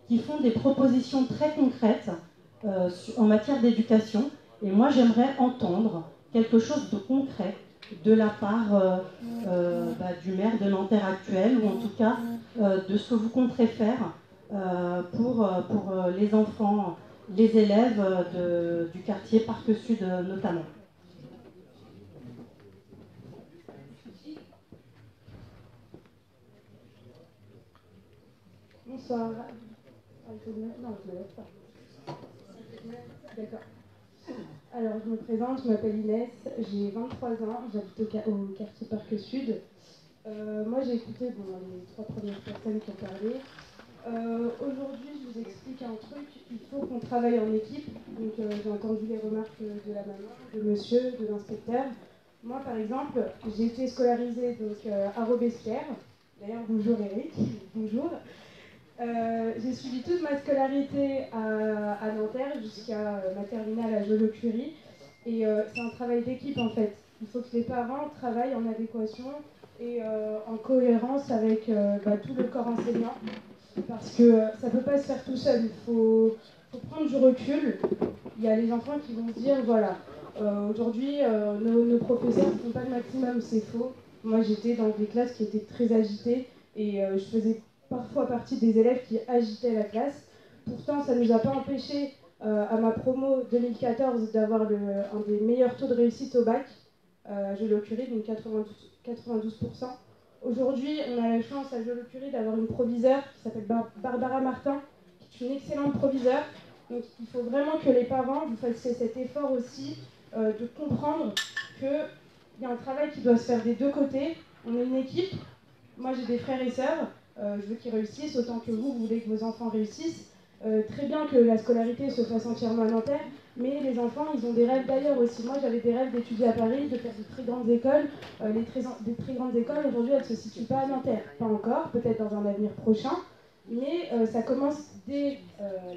qui font des propositions très concrètes en matière d'éducation. Et moi, j'aimerais entendre quelque chose de concret de la part du maire de Nanterre actuel, ou en tout cas de ce que vous compterez faire pour les enfants, les élèves du quartier Parc Sud notamment. Bonsoir. Non, je ne me lève pas. D'accord. Alors, je me présente, je m'appelle Inès, j'ai 23 ans, j'habite au quartier Parc Sud. Moi, j'ai écouté les 3 premières personnes qui ont parlé. Aujourd'hui, je vous explique un truc, il faut qu'on travaille en équipe. Donc, j'ai entendu les remarques de la maman, de monsieur, de l'inspecteur. Moi, par exemple, j'ai été scolarisée donc, à Robespierre. D'ailleurs, bonjour Eric, bonjour. J'ai suivi toute ma scolarité à Nanterre jusqu'à ma terminale à Joliot-Curie. Et c'est un travail d'équipe en fait. Il faut que les parents travaillent en adéquation et en cohérence avec tout le corps enseignant. Parce que ça ne peut pas se faire tout seul. Il faut prendre du recul. Il y a les enfants qui vont se dire voilà, aujourd'hui nos professeurs ne font pas le maximum, c'est faux. Moi j'étais dans des classes qui étaient très agitées et je faisais parfois partie des élèves qui agitaient la classe. Pourtant, ça ne nous a pas empêché, à ma promo 2014, d'avoir un des meilleurs taux de réussite au bac. Joliot-Curie, donc 92%. Aujourd'hui, on a la chance à Joliot-Curie d'avoir une proviseure qui s'appelle Barbara Martin, qui est une excellente proviseure. Donc il faut vraiment que les parents vous fassiez cet effort aussi de comprendre qu'il y a un travail qui doit se faire des deux côtés. On est une équipe. Moi, j'ai des frères et sœurs. Je veux qu'ils réussissent autant que vous voulez que vos enfants réussissent. Très bien que la scolarité se fasse entièrement à Nanterre, mais les enfants, ils ont des rêves d'ailleurs aussi. Moi, j'avais des rêves d'étudier à Paris, de faire de très grandes écoles. Des très grandes écoles, aujourd'hui, elles ne se situent pas à Nanterre. Pas encore, peut-être dans un avenir prochain. Mais ça commence dès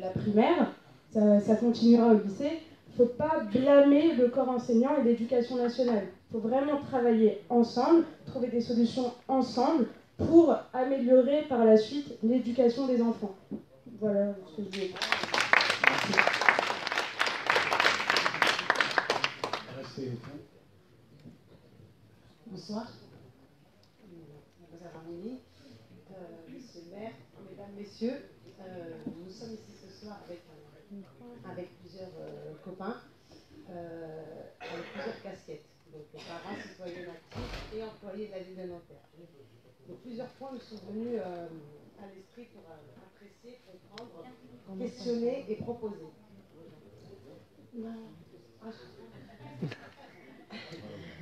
la primaire, ça continuera au lycée. Il ne faut pas blâmer le corps enseignant et l'éducation nationale. Il faut vraiment travailler ensemble, trouver des solutions ensemble pour améliorer par la suite l'éducation des enfants. Voilà ce que je voulais dire. Bonsoir. Mademoiselle Armini, monsieur le maire, mesdames, messieurs, nous sommes ici ce soir avec plusieurs copains, avec plusieurs casquettes. Donc parents, citoyens actifs et employés de la ville de Nanterre. Donc plusieurs points nous sont venus à l'esprit pour apprécier, comprendre, questionner et proposer.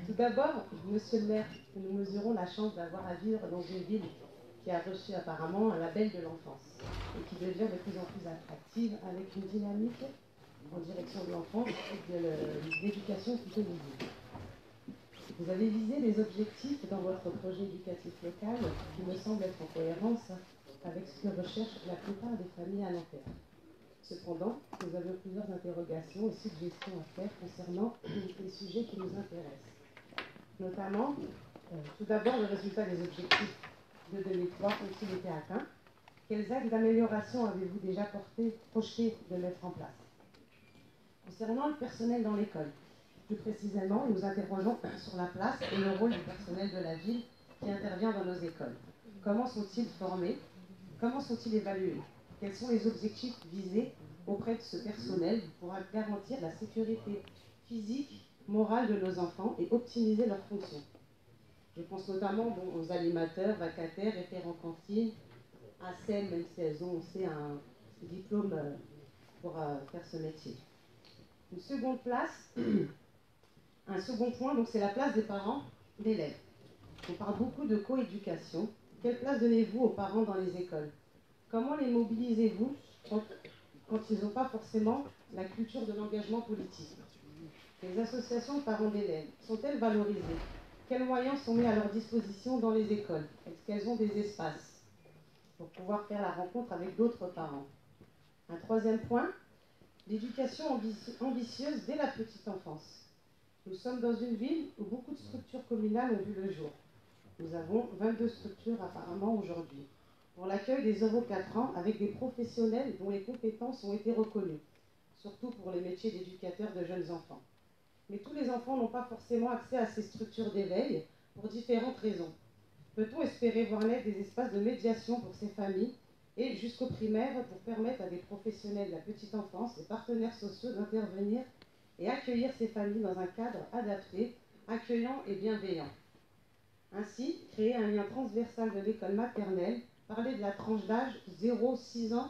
Tout d'abord, monsieur le maire, nous mesurons la chance d'avoir à vivre dans une ville qui a reçu apparemment un label de l'enfance et qui devient de plus en plus attractive avec une dynamique en direction de l'enfance et de l'éducation plutôt visible. Vous avez visé les objectifs dans votre projet éducatif local qui me semble être en cohérence avec ce que recherchent la plupart des familles à Nanterre. Cependant, nous avons plusieurs interrogations et suggestions à faire concernant les sujets qui nous intéressent. Notamment, tout d'abord, le résultat des objectifs de 2003 ont-ils été atteints? Quels axes d'amélioration avez-vous déjà projeté de mettre en place? Concernant le personnel dans l'école, plus précisément, nous interrogeons sur la place et le rôle du personnel de la ville qui intervient dans nos écoles. Comment sont-ils formés? Comment sont-ils évalués? Quels sont les objectifs visés auprès de ce personnel pour garantir la sécurité physique, morale de nos enfants et optimiser leurs fonctions? Je pense notamment aux animateurs, vacataires, référents cantine, ASEM, même si elles ont aussi un diplôme pour faire ce métier. Une seconde place, un second point, donc c'est la place des parents d'élèves. On parle beaucoup de coéducation. Quelle place donnez-vous aux parents dans les écoles? Comment les mobilisez-vous quand ils n'ont pas forcément la culture de l'engagement politique? Les associations de parents d'élèves sont-elles valorisées? Quels moyens sont mis à leur disposition dans les écoles? Est-ce qu'elles ont des espaces pour pouvoir faire la rencontre avec d'autres parents? Un troisième point, l'éducation ambitieuse dès la petite enfance. Nous sommes dans une ville où beaucoup de structures communales ont vu le jour. Nous avons 22 structures apparemment aujourd'hui. pour l'accueil des 0-4 ans avec des professionnels dont les compétences ont été reconnues, surtout pour les métiers d'éducateurs de jeunes enfants. Mais tous les enfants n'ont pas forcément accès à ces structures d'éveil pour différentes raisons. Peut-on espérer voir naître des espaces de médiation pour ces familles et jusqu'au primaire pour permettre à des professionnels de la petite enfance, des partenaires sociaux d'intervenir et accueillir ces familles dans un cadre adapté, accueillant et bienveillant. Ainsi, créer un lien transversal de l'école maternelle, parler de la tranche d'âge 0-6 ans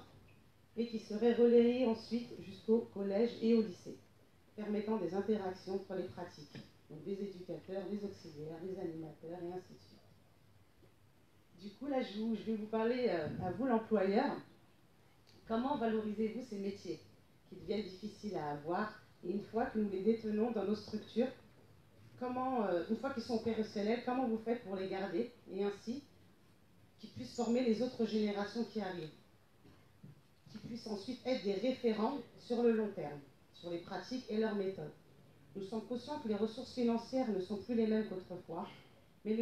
et qui serait relayée ensuite jusqu'au collège et au lycée, permettant des interactions entre les pratiques, donc des éducateurs, des auxiliaires, des animateurs et ainsi de suite. Du coup, là, je vais vous parler à vous, l'employeur. Comment valorisez-vous ces métiers qui deviennent difficiles à avoir et une fois que nous les détenons dans nos structures, une fois qu'ils sont opérationnels, comment vous faites pour les garder et ainsi qu'ils puissent former les autres générations qui arrivent, qui puissent ensuite être des référents sur le long terme, sur les pratiques et leurs méthodes. Nous sommes conscients que les ressources financières ne sont plus les mêmes qu'autrefois, mais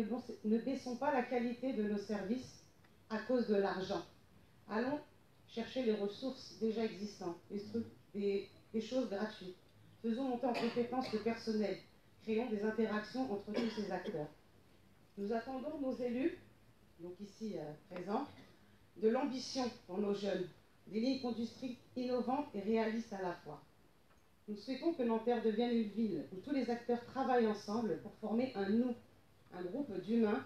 ne baissons pas la qualité de nos services à cause de l'argent. Allons chercher les ressources déjà existantes, des choses gratuites. Faisons monter en compétences le personnel, créons des interactions entre tous ces acteurs. Nous attendons nos élus, donc ici présents, de l'ambition pour nos jeunes, des lignes conductrices innovantes et réalistes à la fois. Nous souhaitons que Nanterre devienne une ville où tous les acteurs travaillent ensemble pour former un nous, un groupe d'humains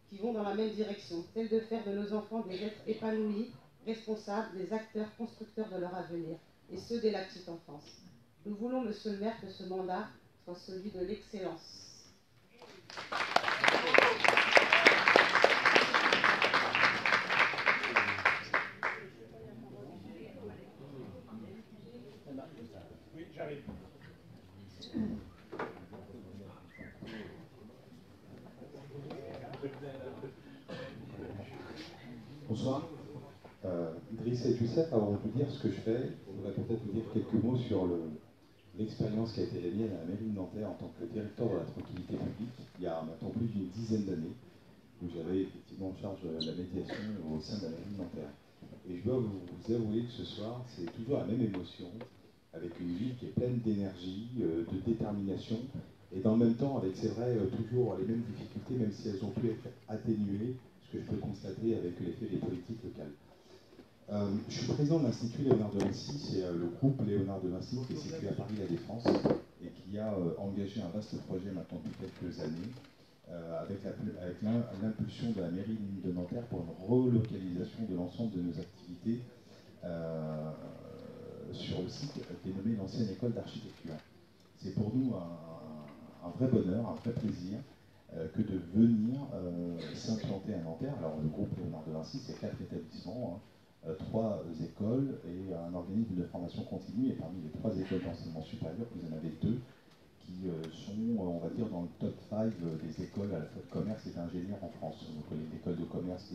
qui vont dans la même direction, celle de faire de nos enfants des êtres épanouis, responsables, des acteurs constructeurs de leur avenir, et ce dès la petite enfance. Nous voulons, Monsieur le maire, que ce mandat soit celui de l'excellence. Oui, j'arrive. Bonsoir. Idriss et Youssef, avant de vous dire ce que je fais, je voudrais peut-être vous dire quelques mots sur l'expérience qui a été la mienne à la mairie de Nanterre en tant que directeur de la tranquillité publique, il y a maintenant plus d'une dizaine d'années, où j'avais effectivement en charge la médiation au sein de la mairie de Nanterre. Et je dois vous avouer que ce soir, c'est toujours la même émotion, avec une ville qui est pleine d'énergie, de détermination, et dans le même temps, avec, c'est vrai, toujours les mêmes difficultés, même si elles ont pu être atténuées, ce que je peux constater avec l'effet des politiques locales. Je suis président de l'Institut Léonard de Vinci, c'est le groupe Léonard de Vinci qui est situé à Paris La Défense et qui a engagé un vaste projet maintenant depuis quelques années avec l'impulsion de la mairie de Nanterre pour une relocalisation de l'ensemble de nos activités sur le site dénommé l'ancienne école d'architecture. C'est pour nous un vrai bonheur, un vrai plaisir que de venir s'implanter à Nanterre. Alors le groupe Léonard de Vinci, c'est 4 établissements, 3 écoles et un organisme de formation continue. Et parmi les 3 écoles d'enseignement supérieur, vous en avez 2 qui sont, on va dire, dans le top 5 des écoles à la fois de commerce et d'ingénieurs en France. Donc l'école de commerce,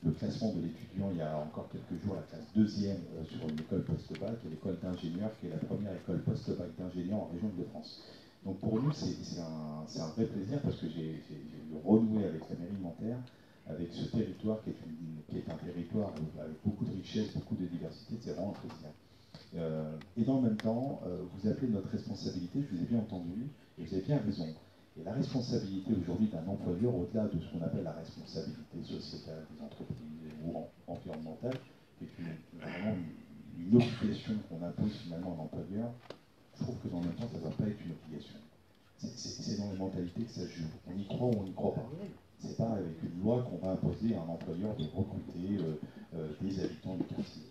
le classement de l'étudiant il y a encore quelques jours, la classe 2e sur une école post-bac, et l'école d'ingénieurs qui est la première école post-bac d'ingénieurs en région de France. Donc pour nous, c'est un vrai plaisir parce que j'ai renoué avec la mairie de Nanterre, avec ce territoire qui est un territoire avec beaucoup de richesse, beaucoup de diversité, c'est vraiment un plaisir. Et dans le même temps, vous appelez notre responsabilité, je vous ai bien entendu, et vous avez bien raison. Et la responsabilité aujourd'hui d'un employeur, au-delà de ce qu'on appelle la responsabilité sociétale des entreprises ou environnementale, qui est vraiment une obligation qu'on impose finalement à l'employeur, je trouve que dans le même temps, ça ne doit pas être une obligation. C'est dans les mentalités que ça se joue. On y croit ou on n'y croit pas. C'est pas avec une loi qu'on va imposer à un employeur de recruter des habitants du quartier.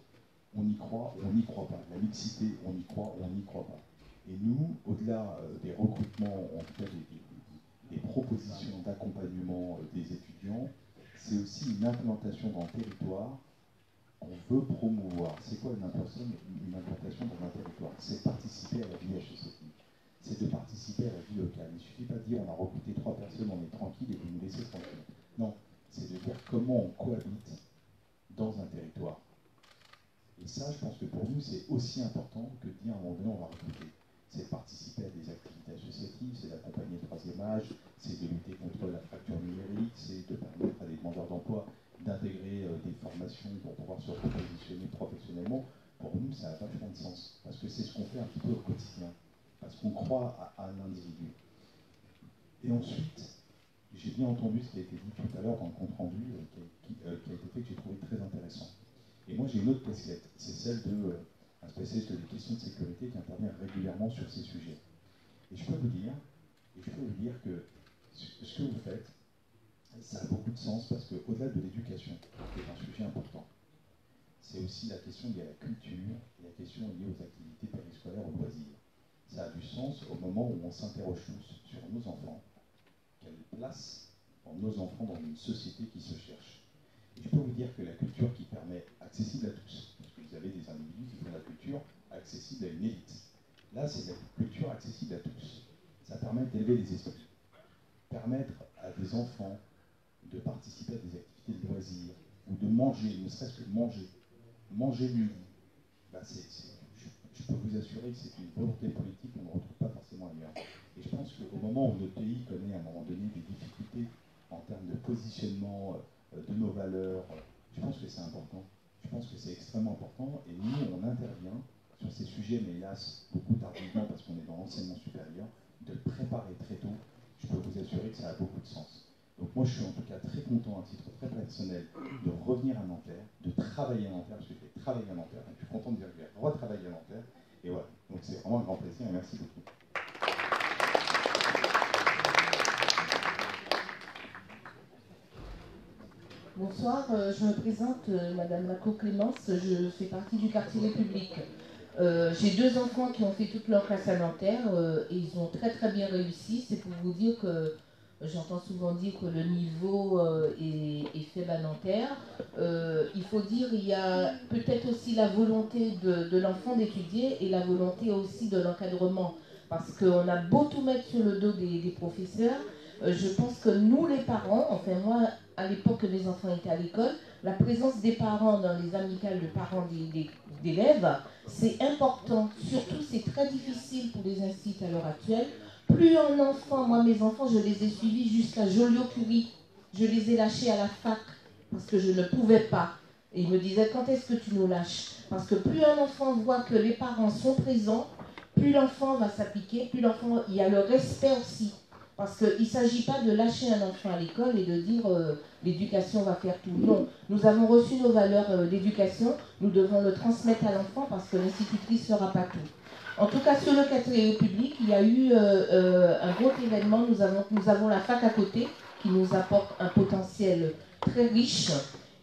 On y croit ou on n'y croit pas. La mixité, on y croit ou on n'y croit pas. Et nous, au-delà des recrutements, en tout cas des propositions d'accompagnement des étudiants, c'est aussi une implantation dans le territoire qu'on veut promouvoir. C'est quoi une implantation dans un territoire? C'est participer à la vie associative. C'est de participer à la vie locale. Il ne suffit pas de dire on a recruté 3 personnes, on est tranquille et vous nous laissez tranquille. Non, c'est de dire comment on cohabite dans un territoire. Et ça, je pense que pour nous, c'est aussi important que de dire à un moment donné, on va recruter. C'est de participer à des activités associatives, c'est d'accompagner le 3e âge, c'est de lutter contre la fracture numérique, c'est de permettre à des demandeurs d'emploi d'intégrer des formations pour pouvoir se repositionner professionnellement, pour nous, ça a vachement de sens. Parce que c'est ce qu'on fait un petit peu au quotidien. Parce qu'on croit à l'individu. Et ensuite, j'ai bien entendu ce qui a été dit tout à l'heure dans le compte-rendu qui a été fait, que j'ai trouvé très intéressant. Et moi, j'ai une autre casquette. C'est celle d'un spécialiste des questions de sécurité qui intervient régulièrement sur ces sujets. Et je peux vous dire que ce que vous faites, ça a beaucoup de sens parce qu'au-delà de l'éducation, qui est un sujet important, c'est aussi la question liée à la culture et la question liée aux activités périscolaires, aux loisirs. Ça a du sens au moment où on s'interroge tous sur nos enfants. Quelle place ont nos enfants dans une société qui se cherche? Et je peux vous dire que la culture qui permet accessible à tous, parce que vous avez des individus qui font la culture accessible à une élite. Là, c'est la culture accessible à tous. Ça permet d'élever les esprits, permettre à des enfants de participer à des activités de loisirs, ou de manger, ne serait-ce que manger le midi. Ben je peux vous assurer que c'est une volonté politique qu'on ne retrouve pas forcément ailleurs. Et je pense qu'au moment où notre pays connaît à un moment donné des difficultés en termes de positionnement de nos valeurs, je pense que c'est important. Je pense que c'est extrêmement important. Et nous, on intervient sur ces sujets, mais hélas, beaucoup tardivement parce qu'on est dans l'enseignement supérieur, de préparer très tôt. Je peux vous assurer que ça a beaucoup de sens. Donc moi, je suis en tout cas très content, à titre très personnel, de revenir à Nanterre, de travailler à Nanterre, parce que j'ai travaillé à Nanterre, et je suis content de dire que j'ai retravaillé à Nanterre. Et voilà, donc c'est vraiment un grand plaisir, et merci beaucoup. Bonsoir, je me présente, Madame Laco Clémence, je fais partie du quartier République. J'ai 2 enfants qui ont fait toute leur classe à Nanterre et ils ont très très bien réussi. C'est pour vous dire que j'entends souvent dire que le niveau est faible à Nanterre. Il faut dire qu'il y a peut-être aussi la volonté de l'enfant d'étudier et la volonté aussi de l'encadrement. Parce qu'on a beau tout mettre sur le dos des professeurs, je pense que nous les parents, enfin moi à l'époque que les enfants étaient à l'école, la présence des parents dans les amicales de parents d'élèves, c'est important. Surtout c'est très difficile pour les instituts à l'heure actuelle. Plus un enfant, moi mes enfants je les ai suivis jusqu'à Joliot-Curie, je les ai lâchés à la fac parce que je ne pouvais pas. Et ils me disaient quand est-ce que tu nous lâches? Parce que plus un enfant voit que les parents sont présents, plus l'enfant va s'appliquer, plus l'enfant, il y a le respect aussi. Parce qu'il ne s'agit pas de lâcher un enfant à l'école et de dire l'éducation va faire tout. Non, nous avons reçu nos valeurs d'éducation, nous devons le transmettre à l'enfant parce que l'institutrice ne fera pas tout. En tout cas, sur le quartier République, il y a eu un gros événement. Nous avons la fac à côté qui nous apporte un potentiel très riche.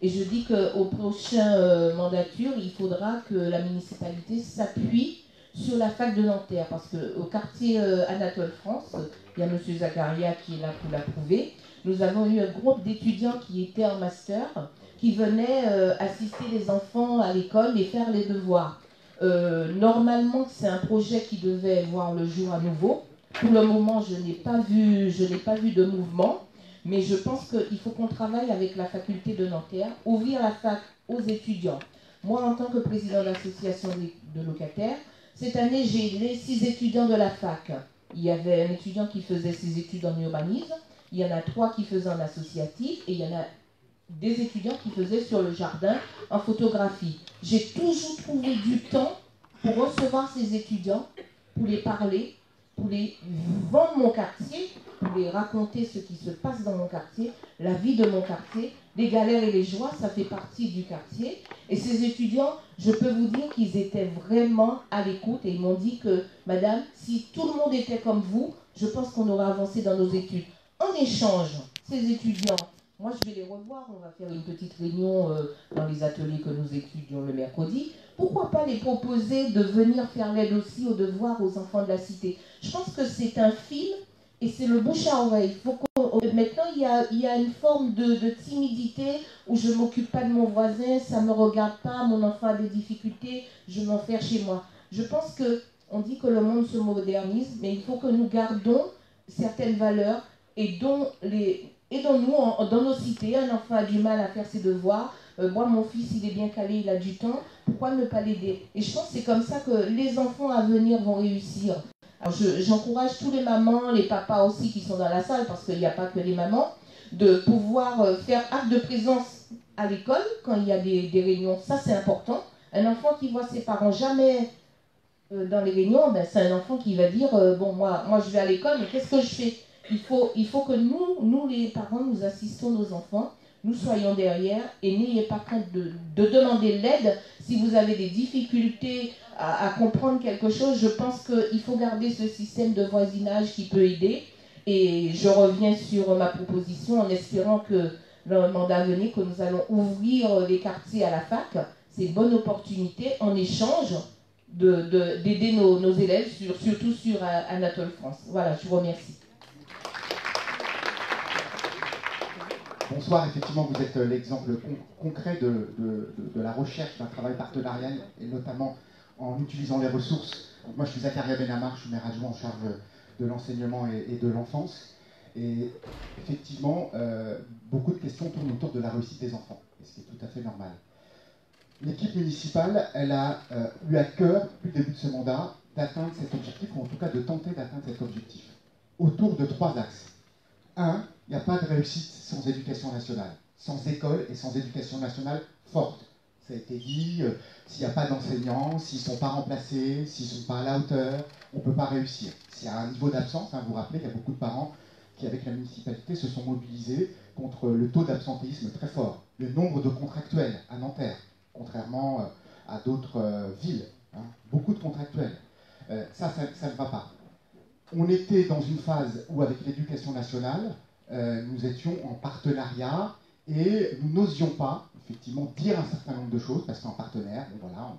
Et je dis qu'au prochain mandature, il faudra que la municipalité s'appuie sur la fac de Nanterre. Parce qu'au quartier Anatole France, il y a M. Zakaria qui est là pour l'approuver. Nous avons eu un groupe d'étudiants qui étaient en master, qui venaient assister les enfants à l'école et faire les devoirs. Normalement, c'est un projet qui devait voir le jour à nouveau. Pour le moment, je n'ai pas vu de mouvement, mais je pense qu'il faut qu'on travaille avec la faculté de Nanterre, ouvrir la fac aux étudiants. Moi, en tant que président de l'association de locataires, cette année, j'ai aidé 6 étudiants de la fac. Il y avait un étudiant qui faisait ses études en urbanisme, il y en a 3 qui faisaient en associatif, et il y en a des étudiants qui faisaient sur le jardin en photographie. J'ai toujours trouvé du temps pour recevoir ces étudiants, pour les parler, pour les vendre mon quartier, pour les raconter ce qui se passe dans mon quartier, la vie de mon quartier, les galères et les joies, ça fait partie du quartier. Et ces étudiants, je peux vous dire qu'ils étaient vraiment à l'écoute et ils m'ont dit que, madame, si tout le monde était comme vous, je pense qu'on aurait avancé dans nos études. En échange, ces étudiants, moi je vais les revoir, on va faire une petite réunion dans les ateliers que nous étudions le mercredi. Pourquoi pas les proposer de venir faire l'aide aussi aux devoirs aux enfants de la cité? Je pense que c'est un fil et c'est le bouche à oreille. Maintenant, il y a une forme de timidité où je ne m'occupe pas de mon voisin, ça ne me regarde pas, mon enfant a des difficultés, je m'en fais chez moi. Je pense qu'on dit que le monde se modernise, mais il faut que nous gardons certaines valeurs et dont nous, dans nos cités, un enfant a du mal à faire ses devoirs. Moi, mon fils, il est bien calé, il a du temps. Pourquoi ne pas l'aider? Et je pense que c'est comme ça que les enfants à venir vont réussir. Alors, j'encourage tous les mamans, les papas aussi qui sont dans la salle, parce qu'il n'y a pas que les mamans, de pouvoir faire acte de présence à l'école, quand il y a des réunions, ça c'est important. Un enfant qui voit ses parents jamais dans les réunions, ben, c'est un enfant qui va dire bon, moi je vais à l'école, mais qu'est-ce que je fais? Il faut que nous les parents, nous assistons nos enfants, nous soyons derrière et n'ayez pas crainte de demander l'aide. Si vous avez des difficultés à comprendre quelque chose, je pense qu'il faut garder ce système de voisinage qui peut aider. Et je reviens sur ma proposition en espérant que le mandat à venir, que nous allons ouvrir les quartiers à la fac. C'est une bonne opportunité en échange d'aider nos élèves, surtout sur Anatole France. Voilà, je vous remercie. Bonsoir, effectivement, vous êtes l'exemple concret de la recherche d'un travail partenarial, et notamment en utilisant les ressources. Donc moi, je suis Zakaria Benamar, je suis maire adjoint en charge de l'enseignement et de l'enfance. Et effectivement, beaucoup de questions tournent autour de la réussite des enfants, et ce qui est tout à fait normal. L'équipe municipale, elle a eu à cœur, depuis le début de ce mandat, d'atteindre cet objectif, ou en tout cas de tenter d'atteindre cet objectif, autour de 3 axes. 1, il n'y a pas de réussite sans éducation nationale, sans école et sans éducation nationale forte. Ça a été dit, s'il n'y a pas d'enseignants, s'ils ne sont pas remplacés, s'ils ne sont pas à la hauteur, on ne peut pas réussir. S'il y a un niveau d'absence, vous vous rappelez, il y a beaucoup de parents qui, avec la municipalité, se sont mobilisés contre le taux d'absentéisme très fort, le nombre de contractuels à Nanterre, contrairement à d'autres villes, beaucoup de contractuels. Ça ne va pas. On était dans une phase où, avec l'éducation nationale, nous étions en partenariat et nous n'osions pas, effectivement, dire un certain nombre de choses, parce qu'en partenaire, voilà,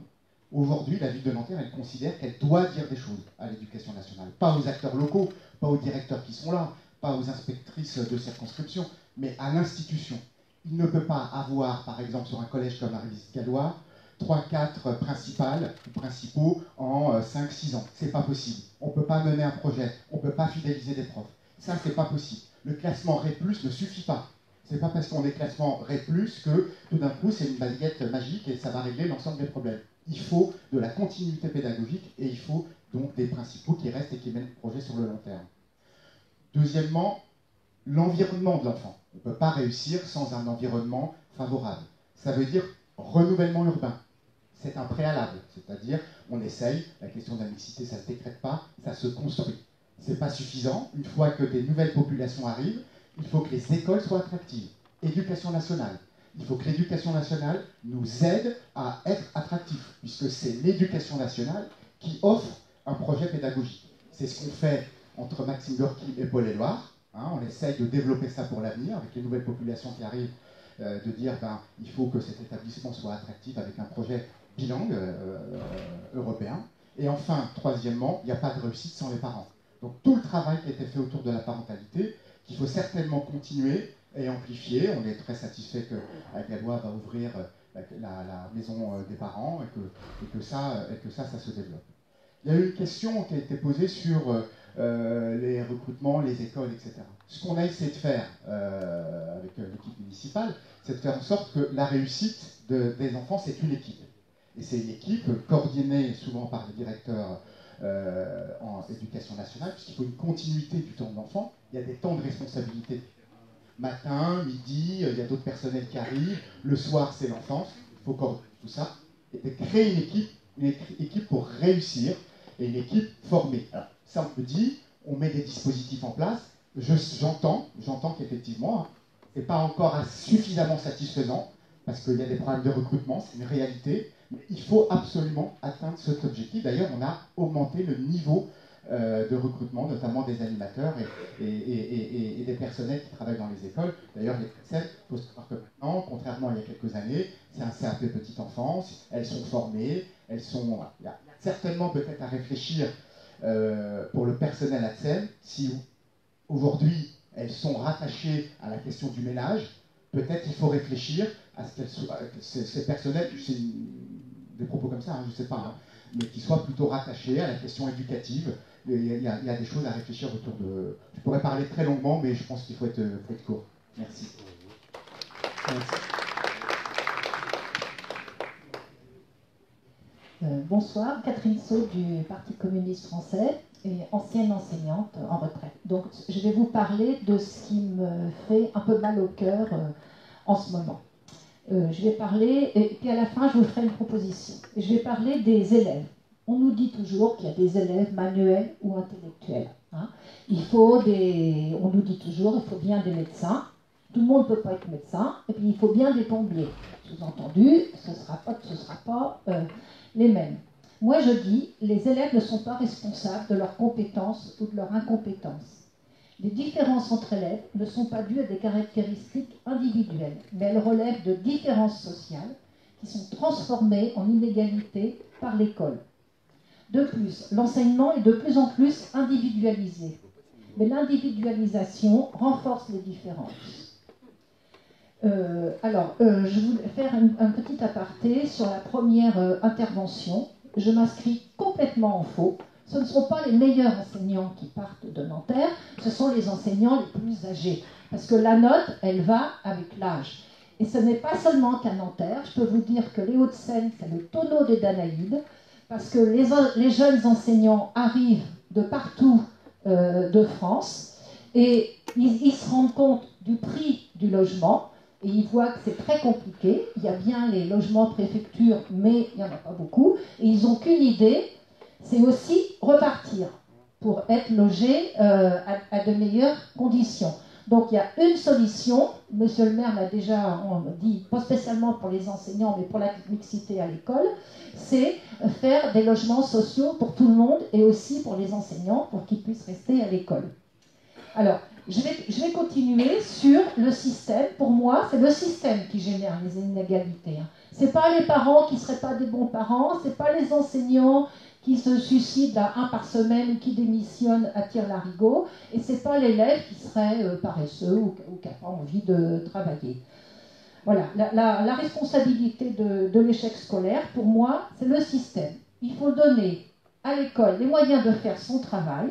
aujourd'hui, la ville de Nanterre, elle considère qu'elle doit dire des choses à l'éducation nationale. Pas aux acteurs locaux, pas aux directeurs qui sont là, pas aux inspectrices de circonscription, mais à l'institution. Il ne peut pas avoir, par exemple, sur un collège comme Arlis-Gallois, 3-4 principaux en 5-6 ans. C'est pas possible. On ne peut pas mener un projet, on ne peut pas fidéliser des profs. Ça, c'est pas possible. Le classement REP+, ne suffit pas. C'est pas parce qu'on est classement REP+, que tout d'un coup, c'est une baguette magique et ça va régler l'ensemble des problèmes. Il faut de la continuité pédagogique et il faut donc des principaux qui restent et qui mènent le projet sur le long terme. Deuxièmement, l'environnement de l'enfant. On ne peut pas réussir sans un environnement favorable. Ça veut dire renouvellement urbain. C'est un préalable, c'est-à-dire on essaye, la question de la mixité, ça ne se décrète pas, ça se construit. Ce n'est pas suffisant. Une fois que des nouvelles populations arrivent, il faut que les écoles soient attractives. Éducation nationale. Il faut que l'éducation nationale nous aide à être attractifs, puisque c'est l'éducation nationale qui offre un projet pédagogique. C'est ce qu'on fait entre Maxime Gorky et Paul Éluard. On essaye de développer ça pour l'avenir, avec les nouvelles populations qui arrivent, de dire il faut que cet établissement soit attractif avec un projet bilingue européen. Et enfin, troisièmement, il n'y a pas de réussite sans les parents. Donc tout le travail qui a été fait autour de la parentalité, qu'il faut certainement continuer et amplifier. On est très satisfait que Gallois va ouvrir la maison des parents et que ça se développe. Il y a eu une question qui a été posée sur les recrutements, les écoles, etc. Ce qu'on a essayé de faire avec l'équipe municipale, c'est de faire en sorte que la réussite des enfants, c'est une équipe. Et c'est une équipe coordonnée souvent par les directeurs en éducation nationale, puisqu'il faut une continuité du temps de l'enfant. Il y a des temps de responsabilité. Matin, midi, il y a d'autres personnels qui arrivent. Le soir, c'est l'enfance. Il faut coordonner tout ça. Et de créer une équipe pour réussir, et une équipe formée. Alors, ça, on peut dire, on met des dispositifs en place. J'entends qu'effectivement, ce n'est pas encore suffisamment satisfaisant, parce qu'il y a des problèmes de recrutement, c'est une réalité. Mais il faut absolument atteindre cet objectif. D'ailleurs, on a augmenté le niveau de recrutement, notamment des animateurs et des personnels qui travaillent dans les écoles. D'ailleurs, les personnels, il faut savoir que maintenant, contrairement à il y a quelques années, c'est un CAP petite enfance, elles sont formées, il y a certainement peut-être à réfléchir pour le personnel ATSEM, si aujourd'hui elles sont rattachées à la question du ménage, peut-être il faut réfléchir à ce qu'elles soient, ces personnels, c'est des propos comme ça, je ne sais pas, mais qui soient plutôt rattachés à la question éducative. Il y a des choses à réfléchir autour de... Je pourrais parler très longuement, mais je pense qu'il faut être court. Merci. Bonsoir, Catherine Saut du Parti communiste français et ancienne enseignante en retraite. Donc je vais vous parler de ce qui me fait un peu mal au cœur en ce moment. Je vais parler, et puis à la fin, je vous ferai une proposition. Je vais parler des élèves. On nous dit toujours qu'il y a des élèves manuels ou intellectuels. Hein. On nous dit toujours qu'il faut bien des médecins. Tout le monde ne peut pas être médecin. Et puis il faut bien des plombiers. Sous-entendu, ce ne sera pas les mêmes. Moi, je dis, les élèves ne sont pas responsables de leurs compétences ou de leur incompétence. Les différences entre élèves ne sont pas dues à des caractéristiques individuelles, mais elles relèvent de différences sociales qui sont transformées en inégalités par l'école. De plus, l'enseignement est de plus en plus individualisé, mais l'individualisation renforce les différences. Je voulais faire un petit aparté sur la première intervention. Je m'inscris complètement en faux. Ce ne sont pas les meilleurs enseignants qui partent de Nanterre, ce sont les enseignants les plus âgés. Parce que la note, elle va avec l'âge. Et ce n'est pas seulement qu'à Nanterre. Je peux vous dire que les Hauts-de-Seine, c'est le tonneau des Danaïdes, parce que les jeunes enseignants arrivent de partout de France, et ils se rendent compte du prix du logement, et ils voient que c'est très compliqué. Il y a bien les logements préfecture, mais il n'y en a pas beaucoup, et ils n'ont qu'une idée, c'est aussi repartir pour être logés à de meilleures conditions. Donc il y a une solution, monsieur le maire l'a déjà dit, pas spécialement pour les enseignants, mais pour la mixité à l'école, c'est faire des logements sociaux pour tout le monde et aussi pour les enseignants pour qu'ils puissent rester à l'école. Alors, je vais continuer sur le système. Pour moi, c'est le système qui génère les inégalités. Ce n'est pas les parents qui ne seraient pas des bons parents, ce n'est pas les enseignants qui se suicident à un par semaine ou qui démissionnent à tire-larigot, et ce n'est pas l'élève qui serait paresseux ou qui n'a pas envie de travailler. Voilà, la responsabilité de l'échec scolaire, pour moi, c'est le système. Il faut donner à l'école les moyens de faire son travail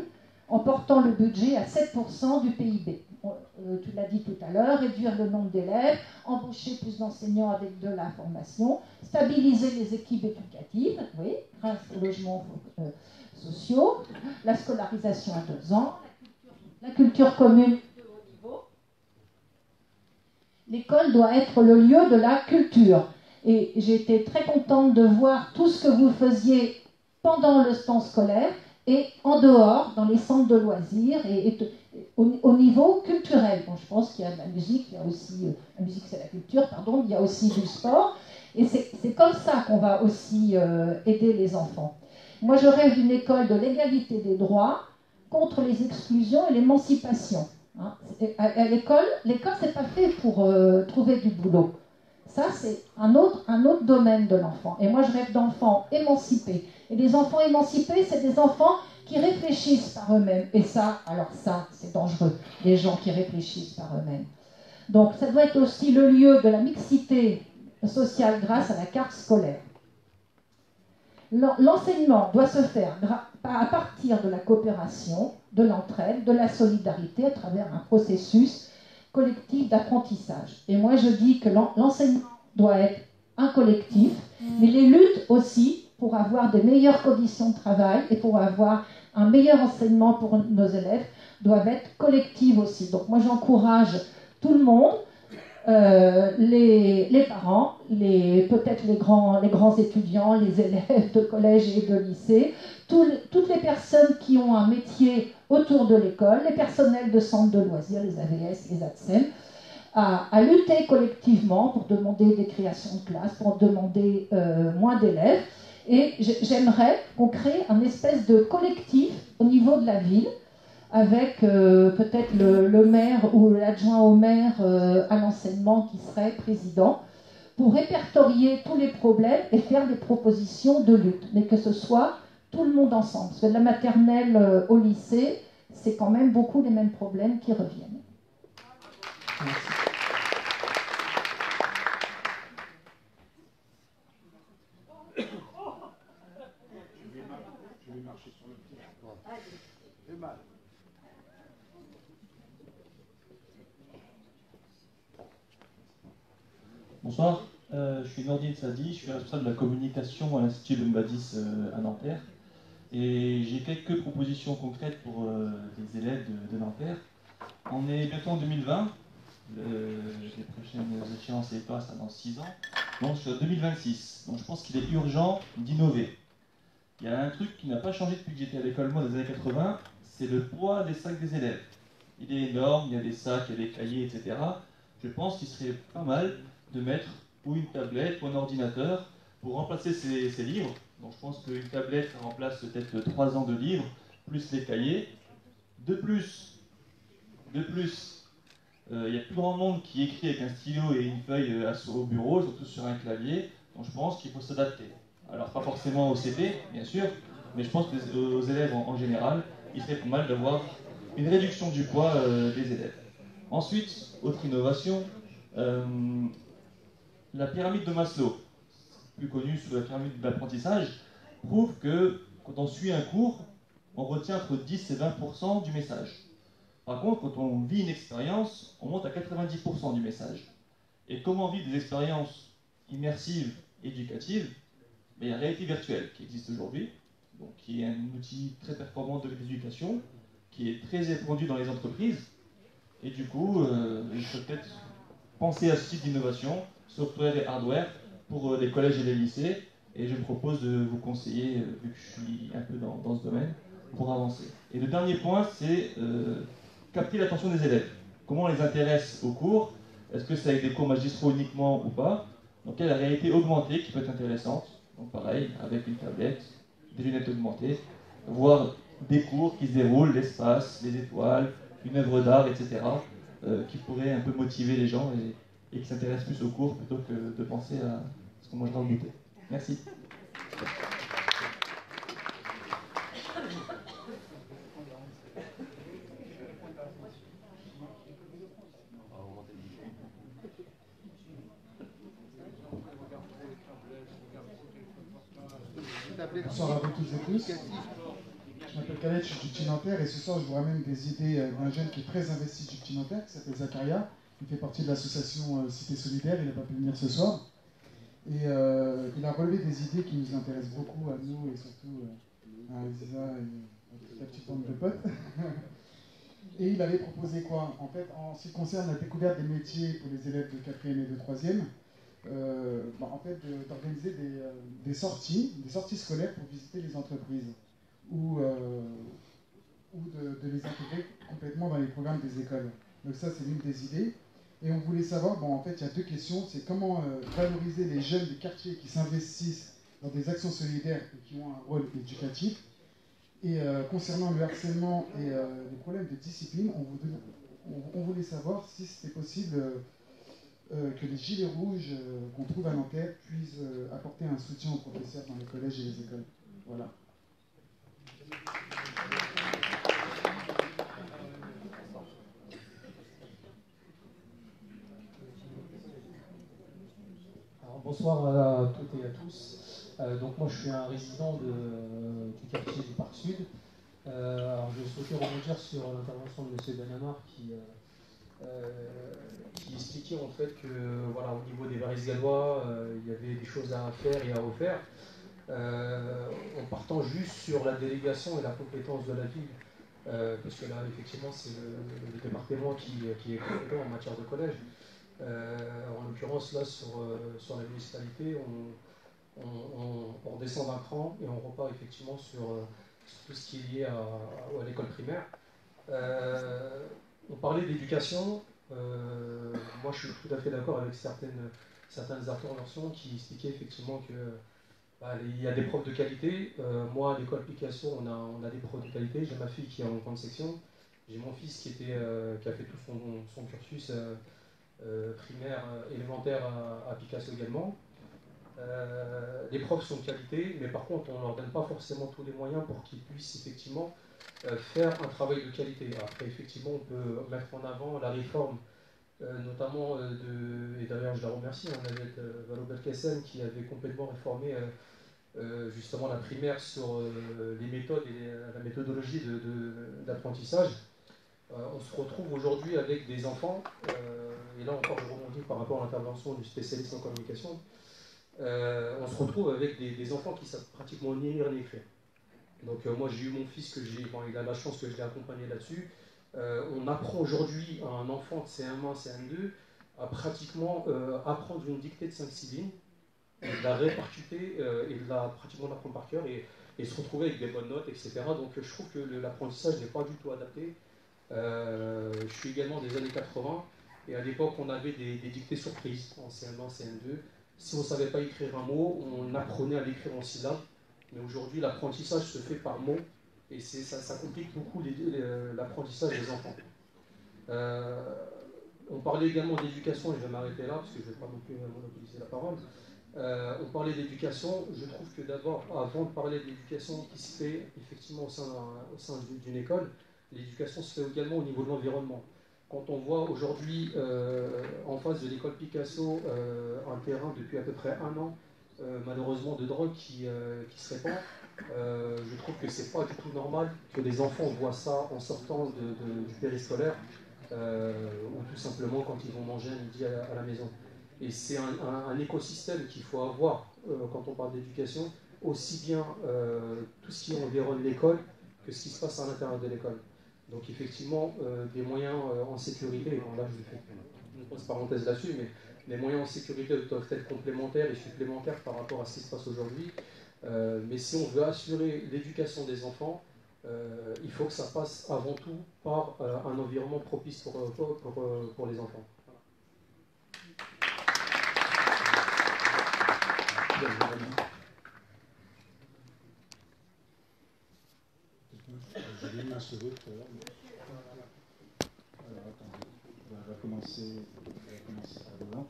en portant le budget à 7% du PIB. Tu l'as dit tout à l'heure, réduire le nombre d'élèves, embaucher plus d'enseignants avec de la formation, stabiliser les équipes éducatives, oui, grâce aux logements sociaux, la scolarisation à 2 ans, la culture commune de haut niveau. L'école doit être le lieu de la culture. Et j'ai été très contente de voir tout ce que vous faisiez pendant le temps scolaire et en dehors, dans les centres de loisirs et au niveau culturel. Bon, je pense qu'il y a de la musique, il y a aussi, la musique c'est la culture, pardon, il y a aussi du sport. Et c'est comme ça qu'on va aussi aider les enfants. Moi, je rêve d'une école de l'égalité des droits contre les exclusions et l'émancipation. Hein. À l'école, c'est pas fait pour trouver du boulot. Ça, c'est un autre domaine de l'enfant. Et moi, je rêve d'enfants émancipés. Et les enfants émancipés, c'est des enfants qui réfléchissent par eux-mêmes. Et ça, c'est dangereux, les gens qui réfléchissent par eux-mêmes. Donc, ça doit être aussi le lieu de la mixité sociale grâce à la carte scolaire. L'enseignement doit se faire à partir de la coopération, de l'entraide, de la solidarité à travers un processus collectif d'apprentissage. Et moi, je dis que l'enseignement doit être un collectif, mais les luttes aussi pour avoir de meilleures conditions de travail et pour avoir un meilleur enseignement pour nos élèves doivent être collectives aussi. Donc moi, j'encourage tout le monde, les parents, peut-être les grands étudiants, les élèves de collège et de lycée, toutes les personnes qui ont un métier autour de l'école, les personnels de centres de loisirs, les AVS, les ATSEM, à lutter collectivement pour demander des créations de classes, pour demander moins d'élèves. Et j'aimerais qu'on crée un espèce de collectif au niveau de la ville, avec peut-être le maire ou l'adjoint au maire à l'enseignement qui serait président, pour répertorier tous les problèmes et faire des propositions de lutte, mais que ce soit tout le monde ensemble. Parce que de la maternelle au lycée, c'est quand même beaucoup les mêmes problèmes qui reviennent. Merci. Je vais marcher sur le pied. J'ai mal. Bonsoir, je suis Nordine Sadi, je suis responsable de la communication à l'Institut Lumbadis à Nanterre. Et j'ai quelques propositions concrètes pour les élèves de Nanterre. On est bientôt en 2020, les prochaines échéances et pas, ça dans 6 ans. Donc sur 2026. Donc je pense qu'il est urgent d'innover. Il y a un truc qui n'a pas changé depuis que j'étais à l'école, moi, dans les années 80, c'est le poids des sacs des élèves. Il est énorme, il y a des sacs, il y a des cahiers, etc. Je pense qu'il serait pas mal de mettre ou une tablette ou un ordinateur pour remplacer ces livres. Donc je pense qu'une tablette ça remplace peut-être 3 ans de livres, plus les cahiers. De plus, il y a plus grand monde qui écrit avec un stylo et une feuille au bureau, surtout sur un clavier. Donc je pense qu'il faut s'adapter. Alors pas forcément au CP, bien sûr, mais je pense que aux élèves en général, il serait pas mal d'avoir une réduction du poids des élèves. Ensuite, autre innovation, la pyramide de Maslow, plus connue sous la pyramide de l'apprentissage, prouve que quand on suit un cours, on retient entre 10 et 20% du message. Par contre, quand on vit une expérience, on monte à 90% du message. Et comment vivre des expériences immersives, éducatives? Mais il y a la réalité virtuelle qui existe aujourd'hui, donc qui est un outil très performant de l'éducation, qui est très répandu dans les entreprises. Et du coup, il faut peut-être penser à ce type d'innovation, software et hardware, pour les collèges et les lycées. Et je me propose de vous conseiller, vu que je suis un peu dans ce domaine, pour avancer. Et le dernier point, c'est capter l'attention des élèves. Comment on les intéresse au cours? Est-ce que c'est avec des cours magistraux uniquement ou pas? Donc il y a la réalité augmentée qui peut être intéressante. Donc pareil, avec une tablette, des lunettes augmentées, voir des cours qui se déroulent, l'espace, les étoiles, une œuvre d'art, etc., qui pourraient un peu motiver les gens et qui s'intéressent plus aux cours plutôt que de penser à ce qu'on mangera au goûter. Merci. Bonsoir à vous tous et tous. Je m'appelle Khaled, je suis du Petit Nanterre et ce soir je vous ramène des idées d'un jeune qui est très investi du Petit Nanterre, qui s'appelle Zakaria. Il fait partie de l'association Cité Solidaire, il n'a pas pu venir ce soir. Et il a relevé des idées qui nous intéressent beaucoup à nous et surtout à Aziza et à toute la petite bande de potes. Et il avait proposé quoi? En fait, en ce qui concerne la découverte des métiers pour les élèves de 4e et de 3e, en fait, d'organiser des sorties scolaires pour visiter les entreprises ou de les intégrer complètement dans les programmes des écoles. Donc ça, c'est l'une des idées. Et on voulait savoir, en fait, il y a deux questions. C'est comment valoriser les jeunes du quartier qui s'investissent dans des actions solidaires et qui ont un rôle éducatif. Et concernant le harcèlement et les problèmes de discipline, on voulait savoir si c'était possible que les gilets rouges qu'on trouve à Nanterre puissent apporter un soutien aux professeurs dans les collèges et les écoles. Voilà. Alors, bonsoir à toutes et à tous. Donc moi je suis un résident du quartier du Parc Sud. Alors je souhaitais rebondir sur l'intervention de M. Benamar qui expliquait en fait que voilà, au niveau des Varis gallois, il y avait des choses à faire et à refaire. En partant juste sur la délégation et la compétence de la ville, parce que là effectivement c'est le département qui est compétent en matière de collège. En l'occurrence là sur la municipalité, on redescend d'un cran et on repart effectivement sur tout ce qui est lié à l'école primaire. On parlait d'éducation. Moi, je suis tout à fait d'accord avec certaines interventions qui expliquaient effectivement que il y a des profs de qualité. Moi, à l'école Picasso, on a des profs de qualité. J'ai ma fille qui est en grande section. J'ai mon fils qui a fait tout son cursus primaire, élémentaire à Picasso également. Les profs sont de qualité, mais par contre, on ne leur donne pas forcément tous les moyens pour qu'ils puissent effectivement faire un travail de qualité. Après, effectivement, on peut mettre en avant la réforme, notamment et d'ailleurs je la remercie, avec Valo Belkacem qui avait complètement réformé justement la primaire sur les méthodes et la méthodologie d'apprentissage. On se retrouve aujourd'hui avec des enfants, et là encore je rebondis par rapport à l'intervention du spécialiste en communication, on se retrouve avec des enfants qui savent pratiquement ni lire ni écrire. Donc moi j'ai eu mon fils il a la chance que je l'ai accompagné là-dessus. On apprend aujourd'hui à un enfant de CM1, CM2 à pratiquement apprendre une dictée de 5-6 lignes, et de la répercuter et de la pratiquement l'apprendre par cœur et se retrouver avec des bonnes notes, etc. Donc je trouve que l'apprentissage n'est pas du tout adapté. Je suis également des années 80 et à l'époque on avait des dictées surprises en CM1, CM2. Si on ne savait pas écrire un mot, on apprenait à l'écrire en syllabes. Mais aujourd'hui l'apprentissage se fait par mots et ça complique beaucoup l'apprentissage des enfants. On parlait également d'éducation, et je vais m'arrêter là parce que je ne vais pas non plus monopoliser la parole. On parlait d'éducation, je trouve que d'abord, avant de parler d'éducation qui se fait effectivement au sein d'une école, l'éducation se fait également au niveau de l'environnement. Quand on voit aujourd'hui en face de l'école Picasso un terrain depuis à peu près 1 an, malheureusement de drogue qui se répand, je trouve que c'est pas du tout normal que les enfants voient ça en sortant du périscolaire ou tout simplement quand ils vont manger un midi à la maison. Et c'est un écosystème qu'il faut avoir quand on parle d'éducation, aussi bien tout ce qui environne l'école que ce qui se passe à l'intérieur de l'école. Donc effectivement, des moyens en sécurité, là je fais une grosse parenthèse là-dessus, mais les moyens en sécurité doivent être complémentaires et supplémentaires par rapport à ce qui se passe aujourd'hui. Mais si on veut assurer l'éducation des enfants, il faut que ça passe avant tout par un environnement propice pour les enfants. J'ai mis un cheveu tout à l'heure. Alors attendez, on va commencer par devant.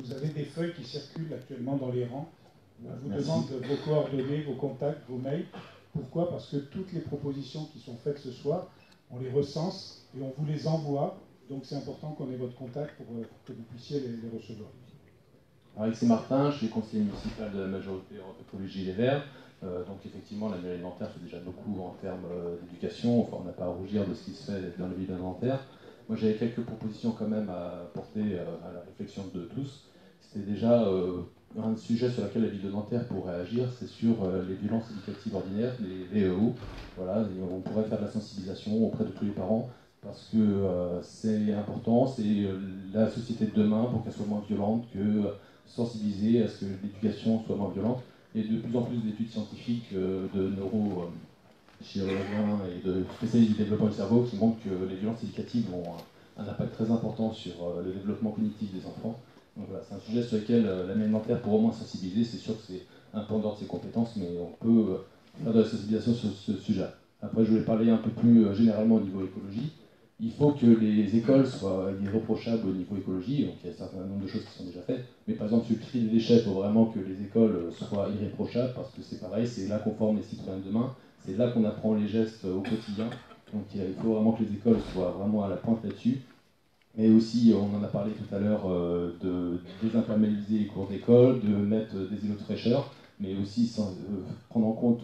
Vous avez des feuilles qui circulent actuellement dans les rangs. On vous demande vos coordonnées, vos contacts, vos mails. Pourquoi? Parce que toutes les propositions qui sont faites ce soir, on les recense et on vous les envoie. Donc c'est important qu'on ait votre contact pour que vous puissiez les recevoir. Alexis Martin, je suis conseiller municipal de la majorité écologie Les Verts. Donc effectivement, la mairie de Nanterre fait déjà beaucoup en termes d'éducation. Enfin, on n'a pas à rougir de ce qui se fait dans la ville de Nanterre. Moi, j'avais quelques propositions quand même à porter à la réflexion de tous. C'était déjà un sujet sur lequel la ville de Nanterre pourrait agir, c'est sur les violences éducatives ordinaires, les VEO. Voilà, et on pourrait faire de la sensibilisation auprès de tous les parents parce que c'est important, c'est la société de demain pour qu'elle soit moins violente, que sensibiliser à ce que l'éducation soit moins violente. Et de plus en plus d'études scientifiques de neurochirurgiens et de spécialistes du développement du cerveau qui montrent que les violences éducatives ont un impact très important sur le développement cognitif des enfants. Donc voilà, c'est un sujet sur lequel la mairie de Nanterre pourra au moins sensibiliser. C'est sûr que c'est un peu en dehors de ses compétences, mais on peut faire de la sensibilisation sur ce sujet. Après, je voulais parler un peu plus généralement au niveau écologie. Il faut que les écoles soient irréprochables au niveau écologie, donc il y a un certain nombre de choses qui sont déjà faites, mais par exemple sur le tri des déchets, il faut vraiment que les écoles soient irréprochables, parce que c'est pareil, c'est là qu'on forme les citoyens de demain, c'est là qu'on apprend les gestes au quotidien, donc il faut vraiment que les écoles soient vraiment à la pointe là-dessus. Mais aussi, on en a parlé tout à l'heure, de désimperméabiliser les cours d'école, de mettre des îlots de fraîcheur, mais aussi prendre en compte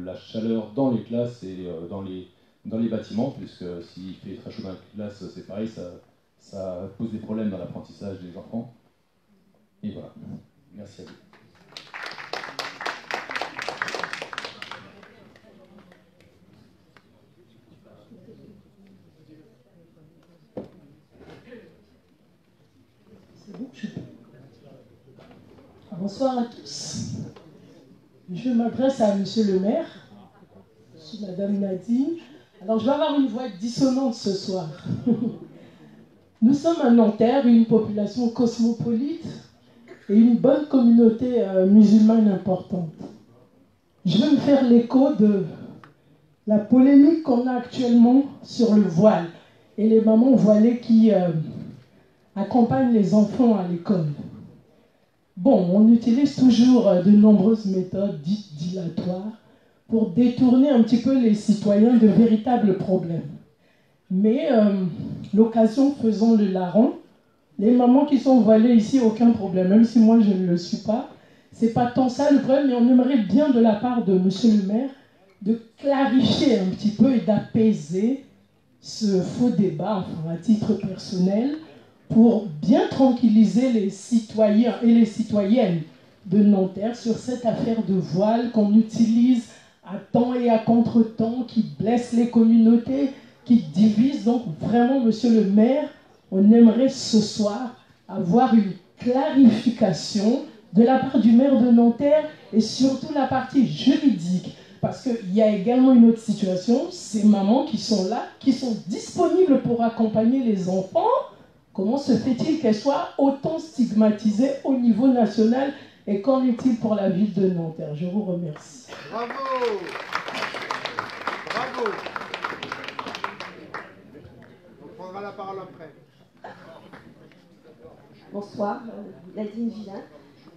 la chaleur dans les classes et dans les bâtiments, puisque s'il fait très chaud dans la classe, c'est pareil, ça pose des problèmes dans l'apprentissage des enfants. Et voilà. Merci à vous. Bonsoir à tous. Je m'adresse à Monsieur le maire, Madame Nadine. Alors, je vais avoir une voix dissonante ce soir. Nous sommes à Nanterre, une population cosmopolite et une bonne communauté musulmane importante. Je vais me faire l'écho de la polémique qu'on a actuellement sur le voile et les mamans voilées qui accompagnent les enfants à l'école. Bon, on utilise toujours de nombreuses méthodes dites dilatoires pour détourner un petit peu les citoyens de véritables problèmes. Mais l'occasion faisant le larron, les mamans qui sont voilées ici, aucun problème, même si moi je ne le suis pas. C'est pas tant ça le problème, mais on aimerait bien de la part de Monsieur le maire de clarifier un petit peu et d'apaiser ce faux débat, enfin à titre personnel, pour bien tranquilliser les citoyens et les citoyennes de Nanterre sur cette affaire de voile qu'on utilise à temps et à contre-temps, qui blesse les communautés, qui divise. Donc vraiment, monsieur le maire, on aimerait ce soir avoir une clarification de la part du maire de Nanterre et surtout la partie juridique. Parce qu'il y a également une autre situation, ces mamans qui sont là, qui sont disponibles pour accompagner les enfants. Comment se fait-il qu'elles soient autant stigmatisées au niveau national? Et qu'en est-il pour la ville de Nanterre? Je vous remercie. Bravo! Bravo! On prendra la parole après. Bonsoir, Nadine Villain.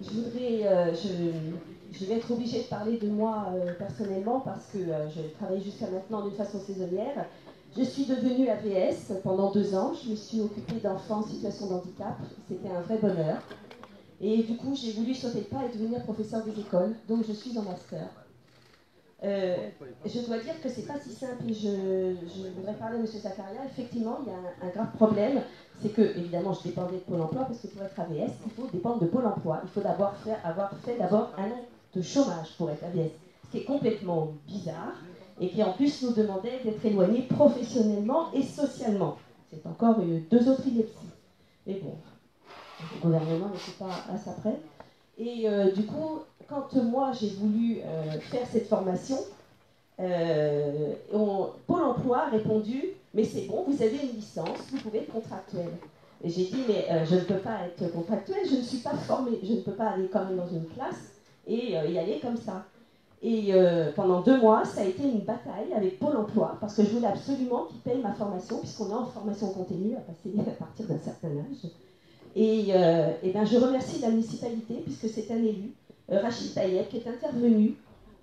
Je vais être obligée de parler de moi personnellement parce que je travaille jusqu'à maintenant d'une façon saisonnière. Je suis devenue AVS pendant 2 ans. Je me suis occupée d'enfants en situation de handicap. C'était un vrai bonheur. Et du coup, j'ai voulu sauter le pas et devenir professeur des écoles. Donc, je suis en master. Je dois dire que c'est pas si simple. Et je voudrais parler à M. Zakaria. Effectivement, il y a un grave problème. C'est que, évidemment, je dépendais de Pôle emploi parce que pour être AVS, il faut dépendre de Pôle emploi. Il faut avoir fait d'abord 1 an de chômage pour être AVS. Ce qui est complètement bizarre et qui en plus nous demandait d'être éloignés professionnellement et socialement. C'est encore 2 autres inepties. Mais bon, le gouvernement n'était pas à ça près. Et du coup, quand moi j'ai voulu faire cette formation, Pôle emploi a répondu « Mais c'est bon, vous avez une licence, vous pouvez être contractuel. » Et j'ai dit « Mais je ne peux pas être contractuel, je ne suis pas formée, je ne peux pas aller quand même dans une classe et y aller comme ça. » Et pendant 2 mois, ça a été une bataille avec Pôle emploi, parce que je voulais absolument qu'ils payent ma formation, puisqu'on est en formation continue à passer à partir d'un certain âge. Et ben, je remercie la municipalité, puisque c'est un élu, Rachid Tayeb, qui est intervenu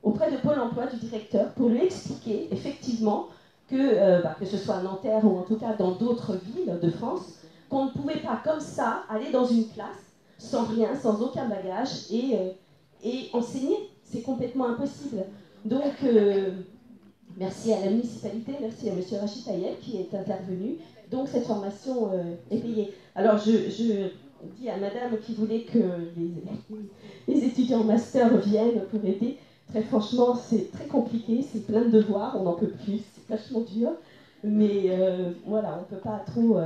auprès de Pôle emploi, du directeur, pour lui expliquer effectivement que ce soit à Nanterre ou en tout cas dans d'autres villes de France, qu'on ne pouvait pas comme ça aller dans une classe sans rien, sans aucun bagage et enseigner. C'est complètement impossible. Donc, merci à la municipalité, merci à M. Rachid Tayeb qui est intervenu. Donc, cette formation est payée. Alors, je dis à madame qui voulait que les étudiants en master viennent pour aider. Très franchement, c'est très compliqué, c'est plein de devoirs, on n'en peut plus, c'est vachement dur. Mais voilà, on ne peut pas trop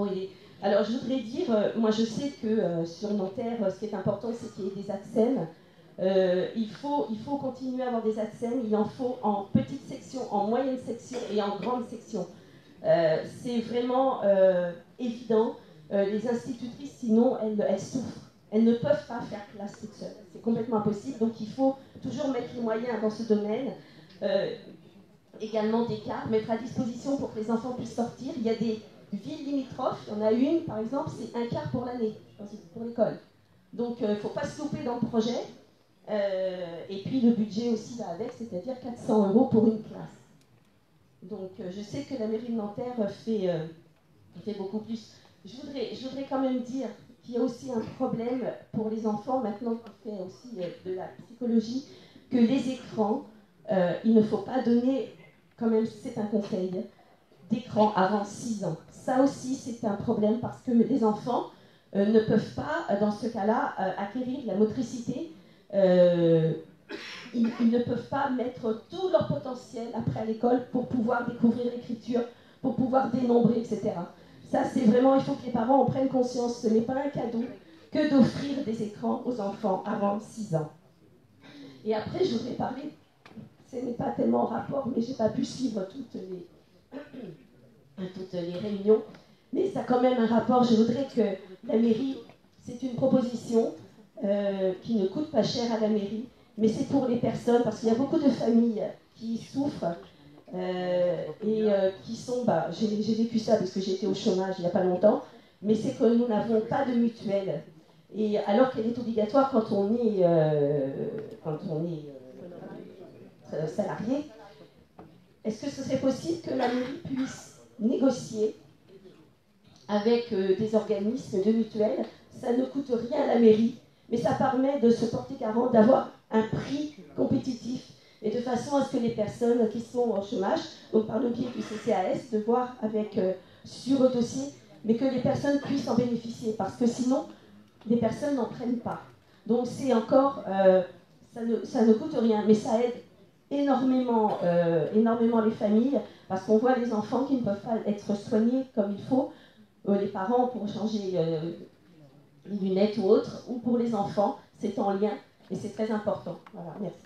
aider. Alors, je voudrais dire, moi je sais que sur Nanterre, ce qui est important, c'est qu'il y ait des ATSEM. Il faut continuer à avoir des ATSEM, il en faut en petite section, en moyenne section et en grande section. C'est vraiment évident. Les institutrices, sinon, elles souffrent. Elles ne peuvent pas faire classe toutes seules. C'est complètement impossible. Donc, il faut toujours mettre les moyens dans ce domaine. Également des cars, mettre à disposition pour que les enfants puissent sortir. Il y a des villes limitrophes. Il y en a une, par exemple, c'est 1 quart pour l'année, pour l'école. Donc, il ne faut pas se louper dans le projet. Et puis, le budget aussi va avec, c'est-à-dire 400 € pour une classe. Donc, je sais que la mairie de Nanterre fait beaucoup plus. Je voudrais quand même dire qu'il y a aussi un problème pour les enfants, maintenant qu'on fait aussi de la psychologie, que les écrans, il ne faut pas donner, quand même, c'est un conseil, d'écran avant 6 ans. Ça aussi, c'est un problème parce que les enfants ne peuvent pas, dans ce cas-là, acquérir la motricité. Ils ne peuvent pas mettre tout leur potentiel après à l'école pour pouvoir découvrir l'écriture, pour pouvoir dénombrer, etc. Ça, c'est vraiment, il faut que les parents en prennent conscience. Ce n'est pas un cadeau que d'offrir des écrans aux enfants avant 6 ans. Et après, je voudrais parler, ce n'est pas tellement en rapport, mais je n'ai pas pu suivre toutes les réunions, mais ça a quand même un rapport. Je voudrais que la mairie, c'est une proposition qui ne coûte pas cher à la mairie, mais c'est pour les personnes, parce qu'il y a beaucoup de familles qui souffrent et qui sont, j'ai vécu ça parce que j'étais au chômage il n'y a pas longtemps, mais c'est que nous n'avons pas de mutuelle. Et alors qu'elle est obligatoire quand on est salarié, est-ce que ce serait possible que la mairie puisse négocier avec des organismes de mutuelle? Ça ne coûte rien à la mairie, mais ça permet de se porter garant, d'avoir un prix compétitif et de façon à ce que les personnes qui sont au chômage, donc par le biais du CCAS, de voir sur le dossier, mais que les personnes puissent en bénéficier, parce que sinon, les personnes n'en prennent pas. Donc c'est encore, ça ne coûte rien, mais ça aide énormément, énormément les familles, parce qu'on voit les enfants qui ne peuvent pas être soignés comme il faut, les parents pour changer les lunettes ou autre, ou pour les enfants, c'est en lien, et c'est très important. Voilà, merci.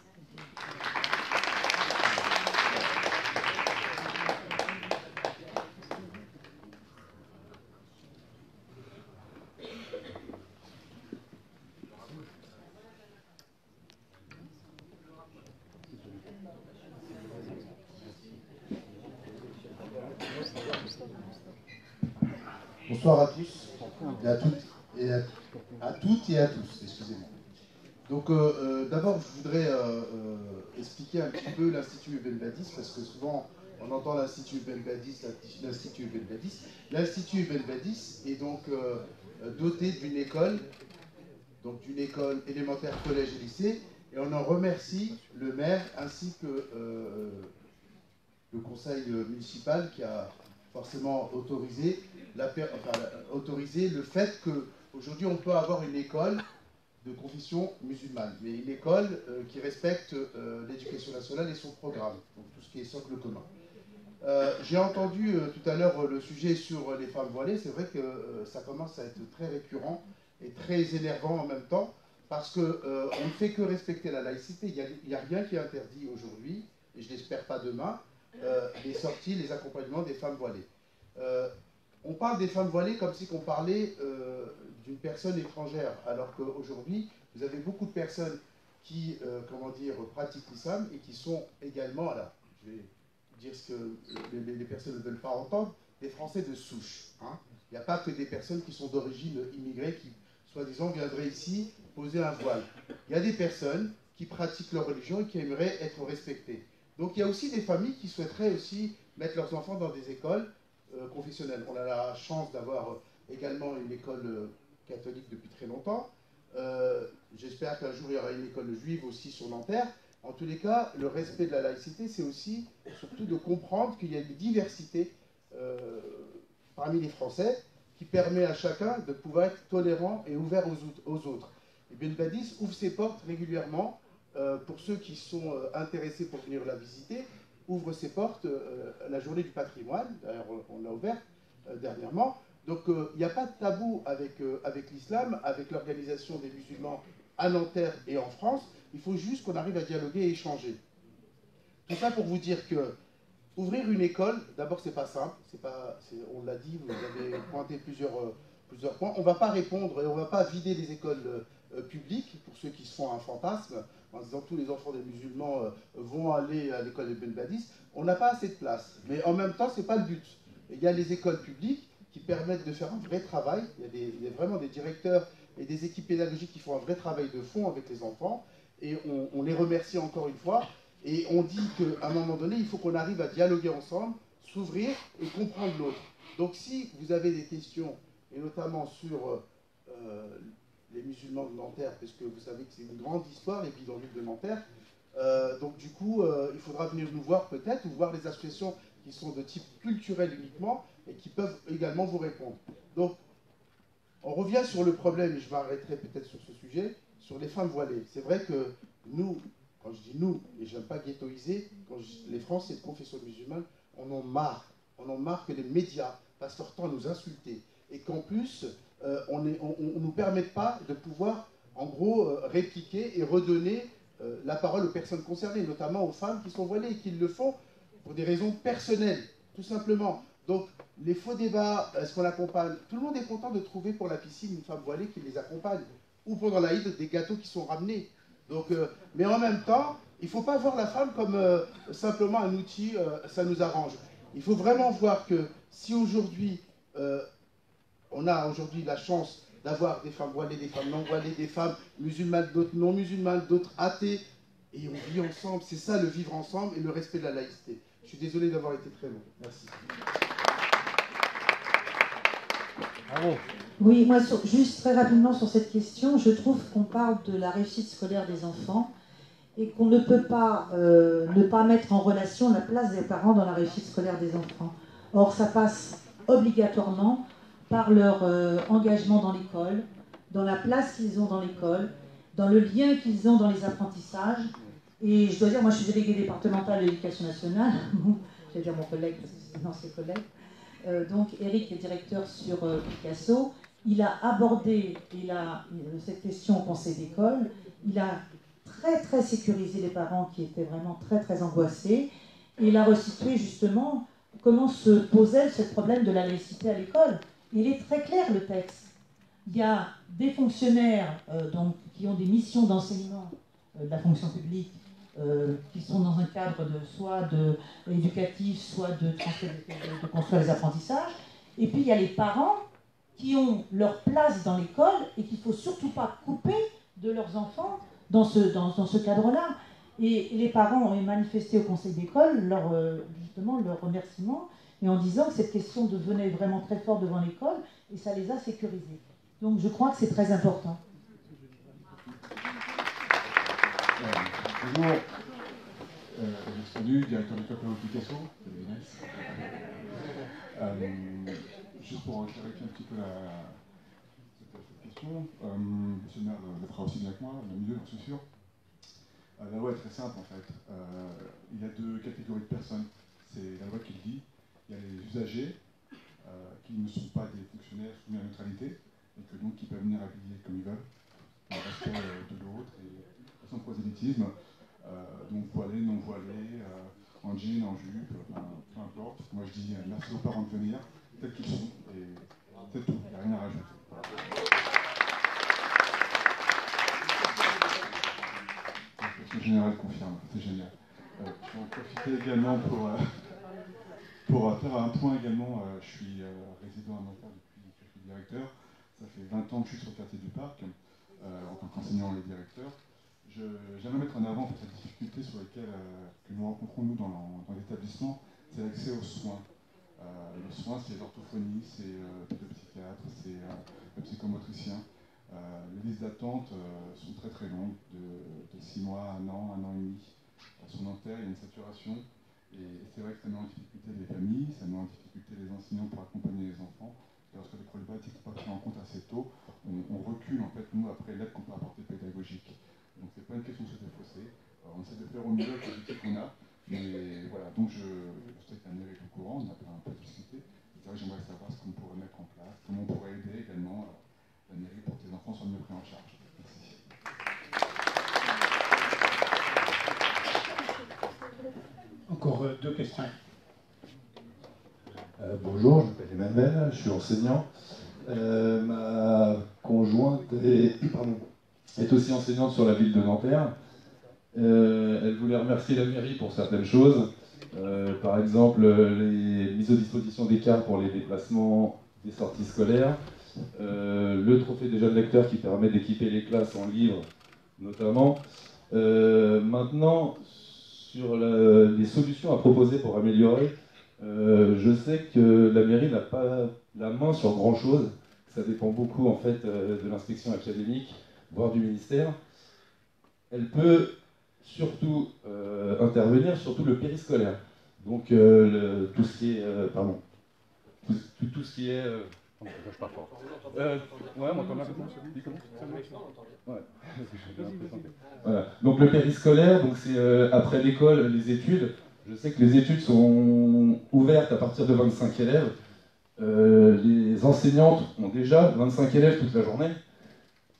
Bonsoir à tous et à toutes et à tous, excusez-moi. Donc d'abord je voudrais expliquer un petit peu l'Institut Ibn Badis, parce que souvent on entend l'Institut Ibn Badis, l'Institut Ibn Badis. L'Institut Ibn Badis est donc doté d'une école élémentaire, collège et lycée, et on en remercie le maire ainsi que le conseil municipal qui a forcément autorisé le fait qu'aujourd'hui on peut avoir une école de confession musulmane, mais une école qui respecte l'éducation nationale et son programme, donc tout ce qui est socle commun. J'ai entendu tout à l'heure le sujet sur les femmes voilées. C'est vrai que ça commence à être très récurrent et très énervant en même temps, parce qu'on ne fait que respecter la laïcité. Il n'y a rien qui interdit aujourd'hui, et je l'espère pas demain, les sorties, les accompagnements des femmes voilées. On parle des femmes voilées comme si on parlait d'une personne étrangère, alors qu'aujourd'hui, vous avez beaucoup de personnes qui, pratiquent l'islam et qui sont également, alors, je vais dire ce que les personnes ne veulent pas entendre, des Français de souche. Hein. Il n'y a pas que des personnes qui sont d'origine immigrée qui, soi-disant, viendraient ici poser un voile. Il y a des personnes qui pratiquent leur religion et qui aimeraient être respectées. Donc il y a aussi des familles qui souhaiteraient aussi mettre leurs enfants dans des écoles confessionnelles. On a la chance d'avoir également une école catholique depuis très longtemps. J'espère qu'un jour il y aura une école juive aussi sur Nanterre. En tous les cas, le respect de la laïcité, c'est aussi surtout de comprendre qu'il y a une diversité parmi les Français qui permet à chacun de pouvoir être tolérant et ouvert aux autres. Et Ibn Badis ouvre ses portes régulièrement pour ceux qui sont intéressés pour venir la visiter, ouvre ses portes la journée du patrimoine. D'ailleurs, on l'a ouverte dernièrement. Donc, il n'y a pas de tabou avec l'islam, avec l'organisation des musulmans à Nanterre et en France. Il faut juste qu'on arrive à dialoguer et échanger. Tout ça pour vous dire que ouvrir une école, d'abord, c'est pas simple. On l'a dit, vous avez pointé plusieurs points. On ne va pas répondre et on ne va pas vider les écoles publiques, pour ceux qui se font un fantasme, en disant que tous les enfants des musulmans vont aller à l'école Ibn Badis. On n'a pas assez de place. Mais en même temps, ce n'est pas le but. Il y a les écoles publiques qui permettent de faire un vrai travail. Il y a vraiment des directeurs et des équipes pédagogiques qui font un vrai travail de fond avec les enfants. Et on les remercie encore une fois. Et on dit qu'à un moment donné, il faut qu'on arrive à dialoguer ensemble, s'ouvrir et comprendre l'autre. Donc si vous avez des questions, et notamment sur les musulmans de Nanterre, parce que vous savez que c'est une grande histoire, les bidonvilles de Nanterre, donc du coup, il faudra venir nous voir peut-être, ou voir les associations qui sont de type culturel uniquement, et qui peuvent également vous répondre. Donc, on revient sur le problème, et je m'arrêterai peut-être sur ce sujet, sur les femmes voilées. C'est vrai que nous, quand je dis nous, et je n'aime pas ghettoiser, les Français de confession musulmane, on en marre. On en marre que les médias passent leur temps à nous insulter. Et qu'en plus, on ne nous permette pas de pouvoir, en gros, répliquer et redonner la parole aux personnes concernées, notamment aux femmes qui sont voilées et qui le font pour des raisons personnelles, tout simplement. Donc, les faux débats, est-ce qu'on l'accompagne? Tout le monde est content de trouver pour la piscine une femme voilée qui les accompagne. Ou pendant l'Aïd, des gâteaux qui sont ramenés. Donc, mais en même temps, il ne faut pas voir la femme comme simplement un outil, ça nous arrange. Il faut vraiment voir que si aujourd'hui, on a aujourd'hui la chance d'avoir des femmes voilées, des femmes non voilées, des femmes musulmanes, d'autres non musulmanes, d'autres athées, et on vit ensemble, c'est ça le vivre ensemble et le respect de la laïcité. Je suis désolé d'avoir été très long. Merci. Bravo. Oui, moi, juste très rapidement sur cette question, je trouve qu'on parle de la réussite scolaire des enfants et qu'on ne peut pas ne pas mettre en relation la place des parents dans la réussite scolaire des enfants. Or, ça passe obligatoirement par leur engagement dans l'école, dans la place qu'ils ont dans l'école, dans le lien qu'ils ont dans les apprentissages Et je dois dire, moi je suis déléguée départementale de l'éducation nationale, je vais dire mon collègue parce que c'est un ancien collègue. Donc Eric est directeur sur Picasso. Il a abordé cette question au conseil d'école. Il a très sécurisé les parents qui étaient vraiment très angoissés. Et il a resitué justement comment se posait ce problème de la laïcité à l'école. Il est très clair le texte. Il y a des fonctionnaires donc, qui ont des missions d'enseignement de la fonction publique qui sont dans un cadre soit éducatif, soit de construire les apprentissages. Et puis il y a les parents qui ont leur place dans l'école et qu'il ne faut surtout pas couper de leurs enfants dans ce cadre-là. Et les parents ont manifesté au conseil d'école justement leur remerciement et en disant que cette question devenait vraiment très forte devant l'école et ça les a sécurisés. Donc je crois que c'est très important. Bonjour, salut, directeur d'école de Picasso, juste pour clarifier un petit peu cette question, monsieur le maire le fera aussi bien que moi, le milieu, j'en suis sûr. La loi est très simple en fait. Il y a deux catégories de personnes. C'est la loi qui le dit. Il y a les usagers qui ne sont pas des fonctionnaires soumis à la neutralité et que donc qui peuvent venir habiller comme ils veulent, dans le respect de l'autre et sans prosélytisme. Donc voilé, non voilé, en jean, en jupe, enfin, peu importe. Moi je dis merci aux parents de venir, tels qu'ils sont, et c'est tout, il n'y a rien à rajouter. Le général confirme, c'est génial. Je vais en profiter également pour faire un point également. Je suis résident à Nanterre depuis que je suis directeur. Ça fait 20 ans que je suis sur le quartier du Parc, en tant qu'enseignant et directeur. J'aimerais mettre en avant cette difficulté sur laquelle que nous rencontrons nous dans l'établissement, c'est l'accès aux soins. Les soins, c'est l'orthophonie, c'est le psychiatre, c'est le psychomotricien. Les listes d'attente sont très longues, de 6 mois, 1 an et demi. Sur Nanterre, il y a une saturation, et c'est vrai que ça met en difficulté les familles, ça met en difficulté les enseignants pour accompagner les enfants. Et lorsque les problématiques ne sont pas prises en compte assez tôt, on recule en fait, nous, après l'aide qu'on peut apporter pédagogique. Donc c'est pas une question de se défausser, on essaie de faire au mieux avec les outils qu'on a, mais voilà, donc je sais que la mairie est au courant, on a un peu discuté. C'est vrai que j'aimerais savoir ce qu'on pourrait mettre en place, comment on pourrait aider également la mairie pour que les enfants soient mieux pris en charge. Merci. Encore deux questions. Bonjour, je m'appelle Emmanuel, je suis enseignant. Ma conjointe est aussi enseignante sur la ville de Nanterre. Elle voulait remercier la mairie pour certaines choses. Par exemple, les mises à disposition des cars pour les déplacements des sorties scolaires. Le trophée des jeunes lecteurs qui permet d'équiper les classes en livres, notamment. Maintenant, sur les solutions à proposer pour améliorer, je sais que la mairie n'a pas la main sur grand-chose. Ça dépend beaucoup en fait de l'inspection académique, voire du ministère. Elle peut surtout intervenir sur tout le périscolaire. Donc tout ce qui est... pardon. Tout ce qui est... je parle fort. Ouais, on entend bien. Ouais. Voilà. Donc le périscolaire, donc c'est après l'école, les études. Je sais que les études sont ouvertes à partir de 25 élèves. Les enseignantes ont déjà 25 élèves toute la journée.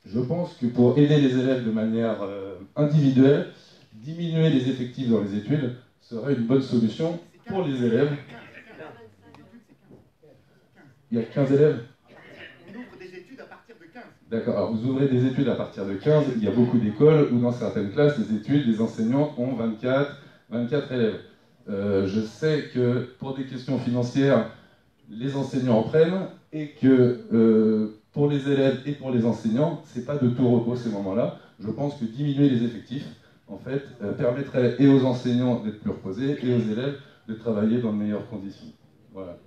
Je pense que pour aider les élèves de manière individuelle, diminuer les effectifs dans les études serait une bonne solution pour les élèves. Il y a 15 élèves. On ouvre des études à partir de 15. D'accord, alors vous ouvrez des études à partir de 15. Il y a beaucoup d'écoles où dans certaines classes, les études, les enseignants ont 24 élèves. Je sais que pour des questions financières, les enseignants en prennent et que pour les élèves et pour les enseignants, c'est pas de tout repos ces moments-là. Je pense que diminuer les effectifs, en fait, permettrait et aux enseignants d'être plus reposés et aux élèves de travailler dans de meilleures conditions. Voilà.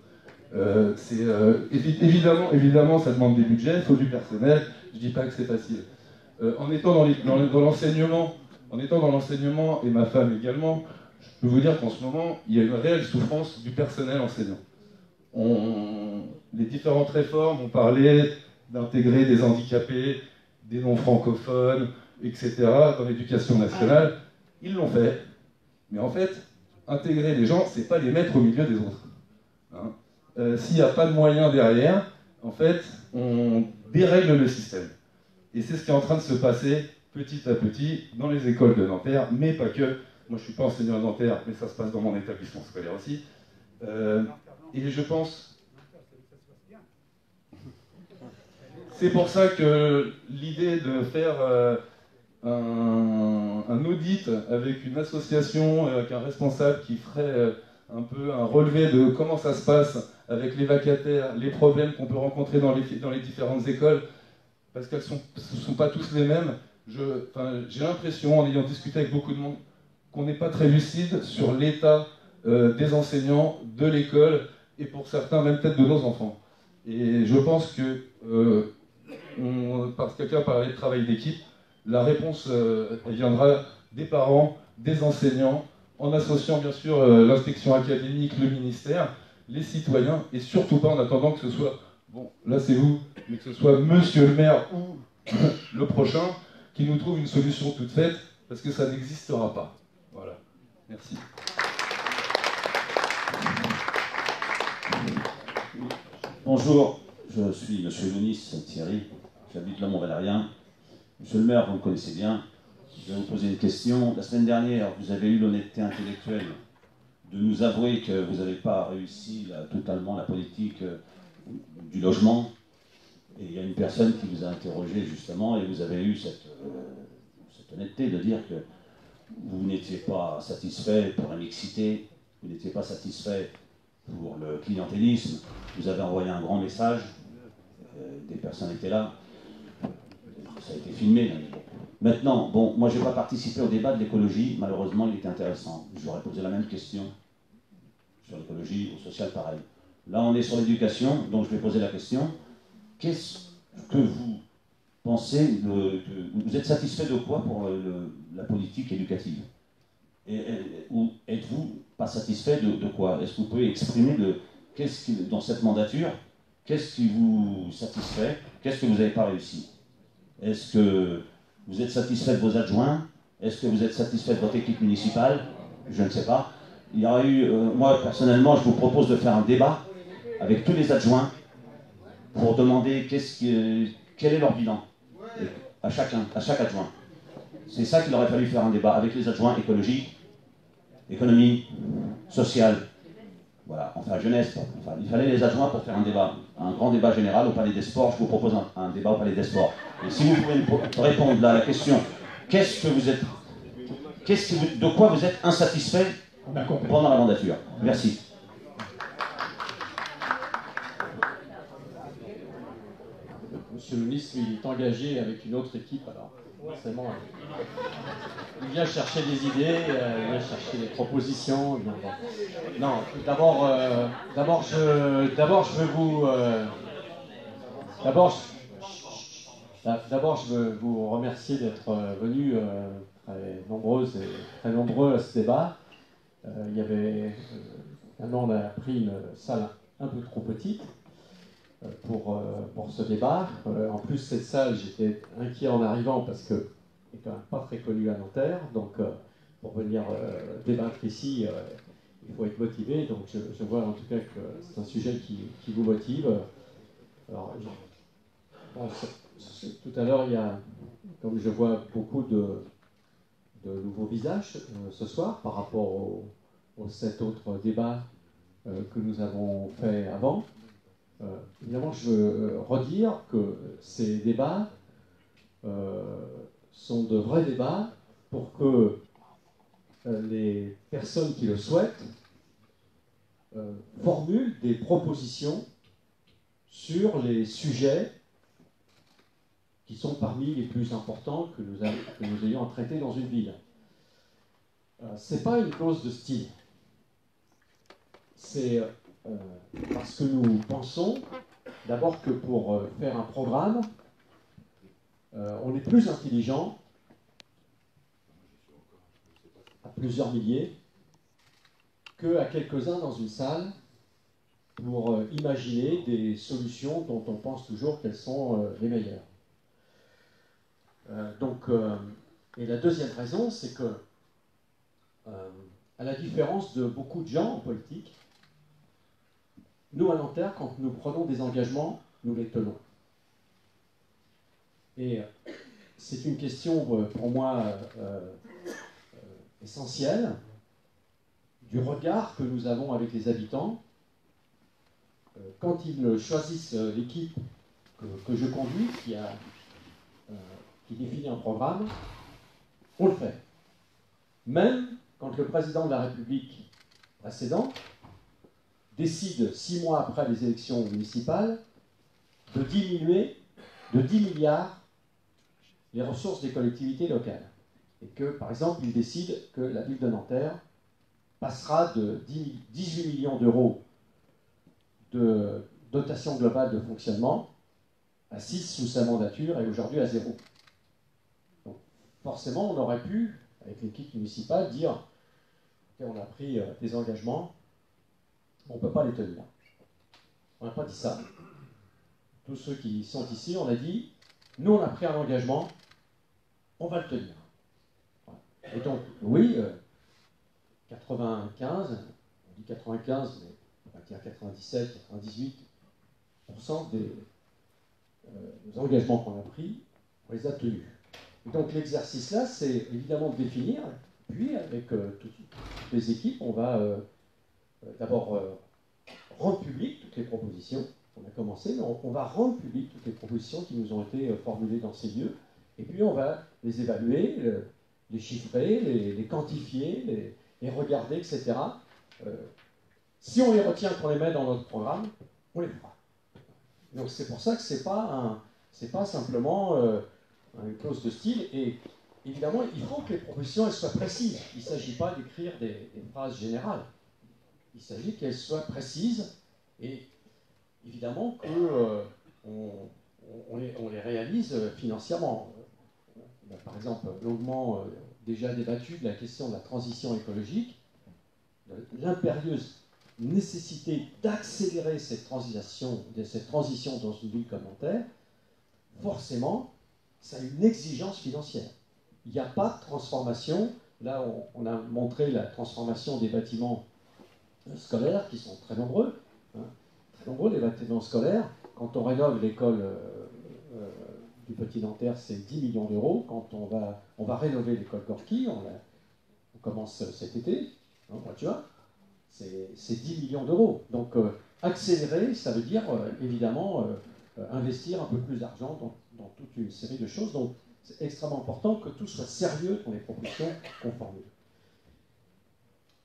Évidemment, ça demande des budgets, il faut du personnel. Je dis pas que c'est facile. En étant dans l'enseignement, et ma femme également, je peux vous dire qu'en ce moment, il y a une réelle souffrance du personnel enseignant. Les différentes réformes ont parlé d'intégrer des handicapés, des non-francophones, etc. dans l'éducation nationale. Ils l'ont fait, mais en fait, intégrer les gens, c'est pas les mettre au milieu des autres. Hein. S'il n'y a pas de moyens derrière, en fait, on dérègle le système. Et c'est ce qui est en train de se passer petit à petit dans les écoles de Nanterre, mais pas que. Moi, je ne suis pas enseignant à Nanterre, mais ça se passe dans mon établissement scolaire aussi. Et je pense... C'est pour ça que l'idée de faire un audit avec une association, avec un responsable qui ferait un peu un relevé de comment ça se passe avec les vacataires, les problèmes qu'on peut rencontrer dans les différentes écoles, parce qu'elles ne sont pas tous les mêmes. J'ai l'impression, en ayant discuté avec beaucoup de monde, qu'on n'est pas très lucide sur l'état des enseignants, de l'école, et pour certains même peut-être de nos enfants. Et je pense que, parce que quelqu'un parlait de travail d'équipe, la réponse elle viendra des parents, des enseignants, en associant bien sûr l'inspection académique, le ministère, les citoyens, et surtout pas en attendant que ce soit, bon, là c'est vous, mais que ce soit monsieur le maire ou le prochain qui nous trouve une solution toute faite, parce que ça n'existera pas. Voilà. Merci. Bonjour, je suis monsieur Lounis Thierry, j'habite le Mont-Valérien. Monsieur le maire, vous me connaissez bien. Je vais vous poser une question. La semaine dernière, vous avez eu l'honnêteté intellectuelle de nous avouer que vous n'avez pas réussi totalement la politique du logement. Et il y a une personne qui vous a interrogé justement, et vous avez eu cette honnêteté de dire que vous n'étiez pas satisfait pour la mixité, vous n'étiez pas satisfait pour le clientélisme. Vous avez envoyé un grand message, des personnes étaient là, ça a été filmé. Maintenant, bon, moi je n'ai pas participé au débat de l'écologie, malheureusement il était intéressant. J'aurais posé la même question sur l'écologie, au social pareil. Là on est sur l'éducation, donc je vais poser la question. Qu'est-ce que vous pensez, vous êtes satisfait de quoi pour la politique éducative? Ou êtes-vous pas satisfait de quoi? Est-ce que vous pouvez exprimer dans cette mandature, qu'est-ce qui vous satisfait? Qu'est-ce que vous n'avez pas réussi? Est-ce que vous êtes satisfait de vos adjoints? Est-ce que vous êtes satisfait de votre équipe municipale? Je ne sais pas. Il y aura eu, moi personnellement, je vous propose de faire un débat avec tous les adjoints pour demander quel est leur bilan à chaque adjoint. C'est ça qu'il aurait fallu faire un débat avec les adjoints écologiques, économie, sociale, voilà, enfin jeunesse. Enfin, il fallait les adjoints pour faire un débat, un grand débat général au Palais des Sports. Je vous propose un débat au Palais des Sports. Et si vous pouvez me répondre là à la question, de quoi vous êtes insatisfait pendant la mandature? Merci. Monsieur le ministre, il est engagé avec une autre équipe, alors forcément, il vient chercher des idées, il vient chercher des propositions. Non, d'abord, je veux vous remercier d'être venus très nombreux à ce débat. Maintenant, on a pris une salle un peu trop petite pour ce débat. En plus, cette salle, j'étais inquiet en arrivant parce qu'elle n'est quand même pas très connue à Nanterre. Donc, pour venir débattre ici, il faut être motivé. Donc, je vois en tout cas que c'est un sujet qui vous motive. Alors, tout à l'heure, il y a, comme je vois beaucoup de nouveaux visages ce soir par rapport aux 7 autres débats que nous avons fait avant. Évidemment, je veux redire que ces débats sont de vrais débats pour que les personnes qui le souhaitent formulent des propositions sur les sujets qui sont parmi les plus importants que nous ayons à traiter dans une ville. Ce n'est pas une clause de style. C'est parce que nous pensons d'abord que pour faire un programme, on est plus intelligent à plusieurs milliers qu'à quelques-uns dans une salle pour imaginer des solutions dont on pense toujours qu'elles sont les meilleures. Et la deuxième raison, c'est que à la différence de beaucoup de gens en politique, nous, à Nanterre, quand nous prenons des engagements, nous les tenons. Et c'est une question pour moi essentielle du regard que nous avons avec les habitants quand ils choisissent l'équipe que je conduis, qui définit un programme, on le fait. Même quand le président de la République précédent décide, 6 mois après les élections municipales, de diminuer de 10 milliards les ressources des collectivités locales. Et que, par exemple, il décide que la ville de Nanterre passera de 18 millions d'euros de dotation globale de fonctionnement à 6 sous sa mandature et aujourd'hui à 0. Donc, forcément, on aurait pu, avec l'équipe municipale, dire okay, on a pris des engagements, on ne peut pas les tenir. On n'a pas dit ça. Tous ceux qui sont ici, on a dit nous, on a pris un engagement, on va le tenir. Voilà. Et donc, oui, 95, on dit 95, mais on va dire 97, 98% des engagements qu'on a pris, on les a tenus. Et donc l'exercice là, c'est évidemment de définir, puis avec toutes les équipes, on va d'abord rendre public toutes les propositions. On a commencé, mais on va rendre public toutes les propositions qui nous ont été formulées dans ces lieux, et puis on va les évaluer, les chiffrer, les quantifier, les regarder, etc. Si on les retient, qu'on les met dans notre programme, on les fera. Donc c'est pour ça que c'est pas simplement une clause de style. Et évidemment, il faut que les propositions elles soient précises. Il ne s'agit pas d'écrire des phrases générales. Il s'agit qu'elles soient précises et évidemment qu'on les réalise financièrement. On a par exemple longuement déjà débattu de la question de la transition écologique, de l'impérieuse nécessité d'accélérer cette transition dans une ville comme Nanterre. Forcément, ça a une exigence financière. Il n'y a pas de transformation. Là, on a montré la transformation des bâtiments scolaires, qui sont très nombreux. Hein, très nombreux, les bâtiments scolaires. Quand on rénove l'école du Petit Nanterre, c'est 10 millions d'euros. Quand on va rénover l'école Gorky, on commence cet été, au mois de juin, c'est 10 millions d'euros. Donc, accélérer, ça veut dire, évidemment, investir un peu plus d'argent dans toute une série de choses. Donc, c'est extrêmement important que tout soit sérieux dans les propositions qu'on formule.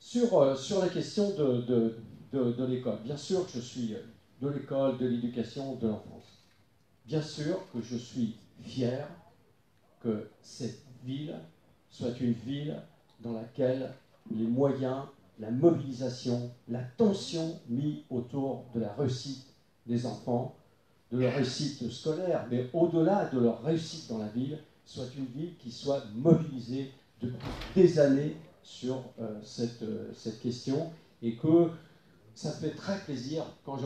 Sur la question de l'école, bien sûr que je suis de l'école, de l'éducation, de l'enfance. Bien sûr que je suis fier que cette ville soit une ville dans laquelle les moyens, la mobilisation, la tension mis autour de la réussite des enfants, de leur réussite scolaire, mais au-delà de leur réussite dans la ville, soit une ville qui soit mobilisée depuis des années sur cette question, et que ça fait très plaisir quand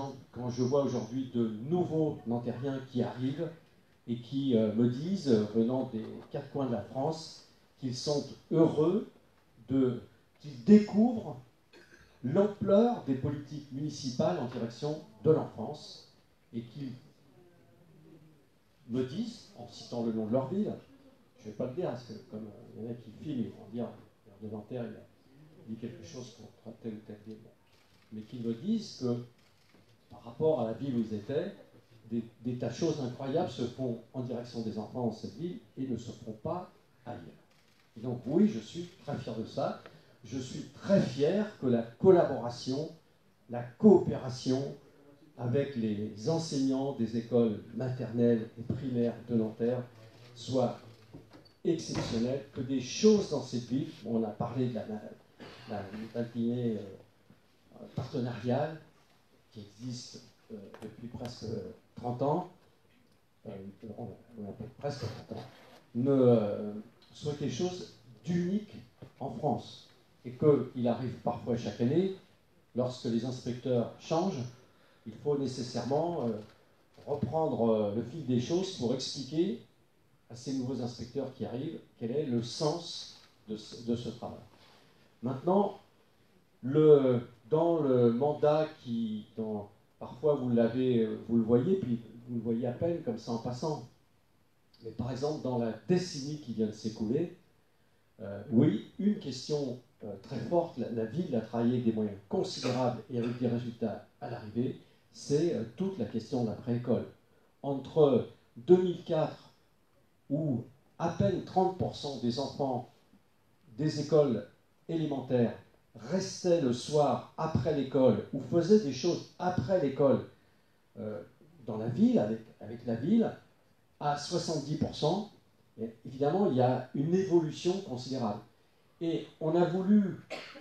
je vois aujourd'hui de nouveaux Nantériens qui arrivent et qui me disent, venant des 4 coins de la France, qu'ils sont heureux qu'ils découvrent l'ampleur des politiques municipales en direction de l'enfance, et qu'ils me disent, en citant le nom de leur ville, je ne vais pas le dire, parce que comme il y en a qui filment, ils vont dire, de Nanterre, il a dit quelque chose contre telle ou telle ville, mais qui me disent que, par rapport à la ville où ils étaient, des tas de choses incroyables se font en direction des enfants dans cette ville et ne se font pas ailleurs. Et donc oui, je suis très fier de ça. Je suis très fier que la collaboration, la coopération avec les enseignants des écoles maternelles et primaires de Nanterre soit exceptionnelle, que des choses dans cette ville, on a parlé de la dîner partenariale qui existe depuis presque 30 ans, presque 30 ans, soit quelque chose d'unique en France. Et qu'il arrive parfois chaque année, lorsque les inspecteurs changent, il faut nécessairement reprendre le fil des choses pour expliquer à ces nouveaux inspecteurs qui arrivent quel est le sens de ce travail. Maintenant, Dans le mandat parfois vous le voyez, puis vous le voyez à peine comme ça en passant. Mais par exemple, dans la décennie qui vient de s'écouler, oui, une question très forte, la ville a travaillé avec des moyens considérables et avec des résultats à l'arrivée, c'est toute la question de l'après-école. Entre 2004, où à peine 30% des enfants des écoles élémentaires restaient le soir après l'école ou faisaient des choses après l'école dans la ville, avec la ville, à 70%, évidemment, il y a une évolution considérable. Et on a voulu,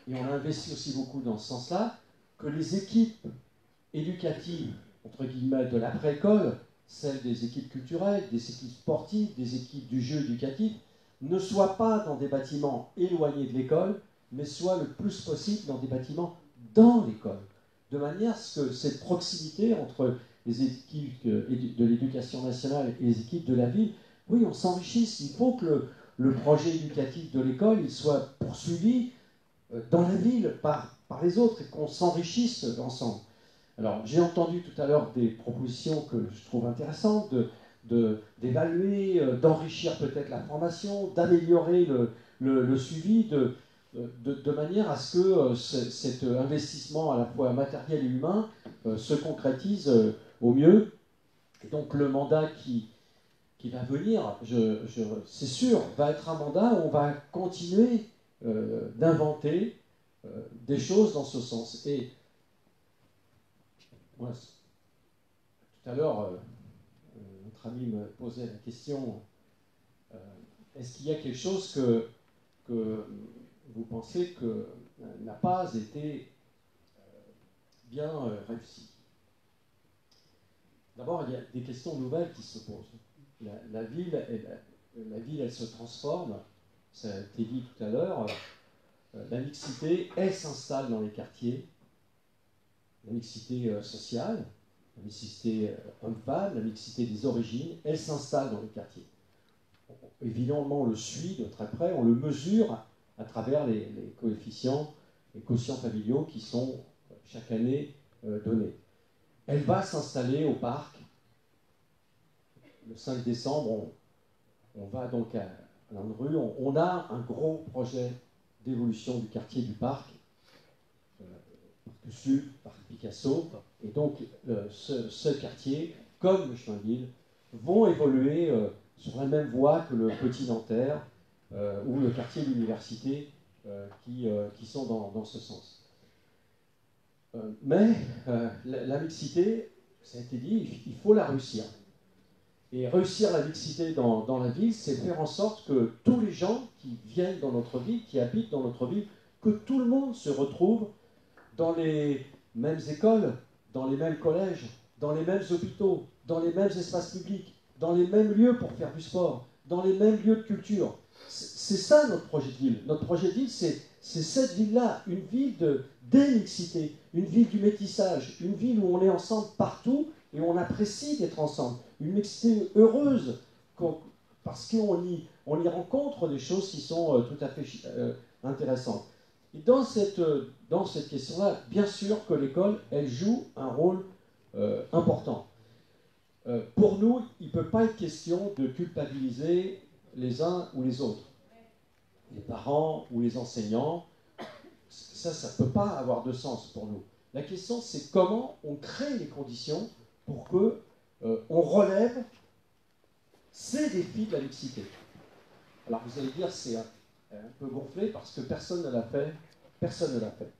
et on a investi aussi beaucoup dans ce sens-là, que les équipes éducatives, entre guillemets, de l'après-école, celles des équipes culturelles, des équipes sportives, des équipes du jeu éducatif, ne soient pas dans des bâtiments éloignés de l'école, mais soient le plus possible dans des bâtiments dans l'école. De manière à ce que cette proximité entre les équipes de l'éducation nationale et les équipes de la ville, oui, on s'enrichisse. Il faut que le projet éducatif de l'école il soit poursuivi dans la ville par les autres et qu'on s'enrichisse ensemble. Alors, j'ai entendu tout à l'heure des propositions que je trouve intéressantes d'évaluer, d'enrichir peut-être la formation, d'améliorer le suivi, de manière à ce que cet investissement à la fois matériel et humain se concrétise au mieux. Et donc le mandat qui va venir, c'est sûr, va être un mandat où on va continuer d'inventer des choses dans ce sens. Et moi, tout à l'heure, notre ami me posait la question, est-ce qu'il y a quelque chose que vous pensez que n'a pas été bien réussi? D'abord, il y a des questions nouvelles qui se posent. La ville, elle se transforme, ça a été dit tout à l'heure, la mixité, elle s'installe dans les quartiers, la mixité sociale, la mixité homme-femme, la mixité des origines, elle s'installe dans les quartiers. Évidemment, on le suit de très près, on le mesure à travers les coefficients, les quotients familiaux qui sont chaque année donnés. Elle va s'installer au parc. Le 5 décembre, on va donc à Landru. On a un gros projet d'évolution du quartier du parc, Parc Sud, Parc Picasso. Et donc, ce quartier, comme le Cheminville, vont évoluer sur la même voie que le Petit Nanterre ou le quartier de l'université qui sont dans ce sens. Mais la mixité, ça a été dit, il faut la réussir. Et réussir la mixité dans la ville, c'est faire en sorte que tous les gens qui viennent dans notre ville, qui habitent dans notre ville, que tout le monde se retrouve dans les mêmes écoles, dans les mêmes collèges, dans les mêmes hôpitaux, dans les mêmes espaces publics, dans les mêmes lieux pour faire du sport, dans les mêmes lieux de culture. C'est ça notre projet de ville. Notre projet de ville, c'est cette ville-là, une ville de démixité, une ville du métissage, une ville où on est ensemble partout et où on apprécie d'être ensemble. Une mixité heureuse, parce qu'on y rencontre des choses qui sont tout à fait intéressantes. Et dans cette question-là, bien sûr que l'école, elle joue un rôle important. Pour nous, il ne peut pas être question de culpabiliser les uns ou les autres. Les parents ou les enseignants, ça ne peut pas avoir de sens pour nous. La question, c'est comment on crée les conditions pour que on relève ces défis de la mixité. Alors vous allez dire, c'est un peu gonflé parce que personne ne l'a fait. Personne ne l'a fait.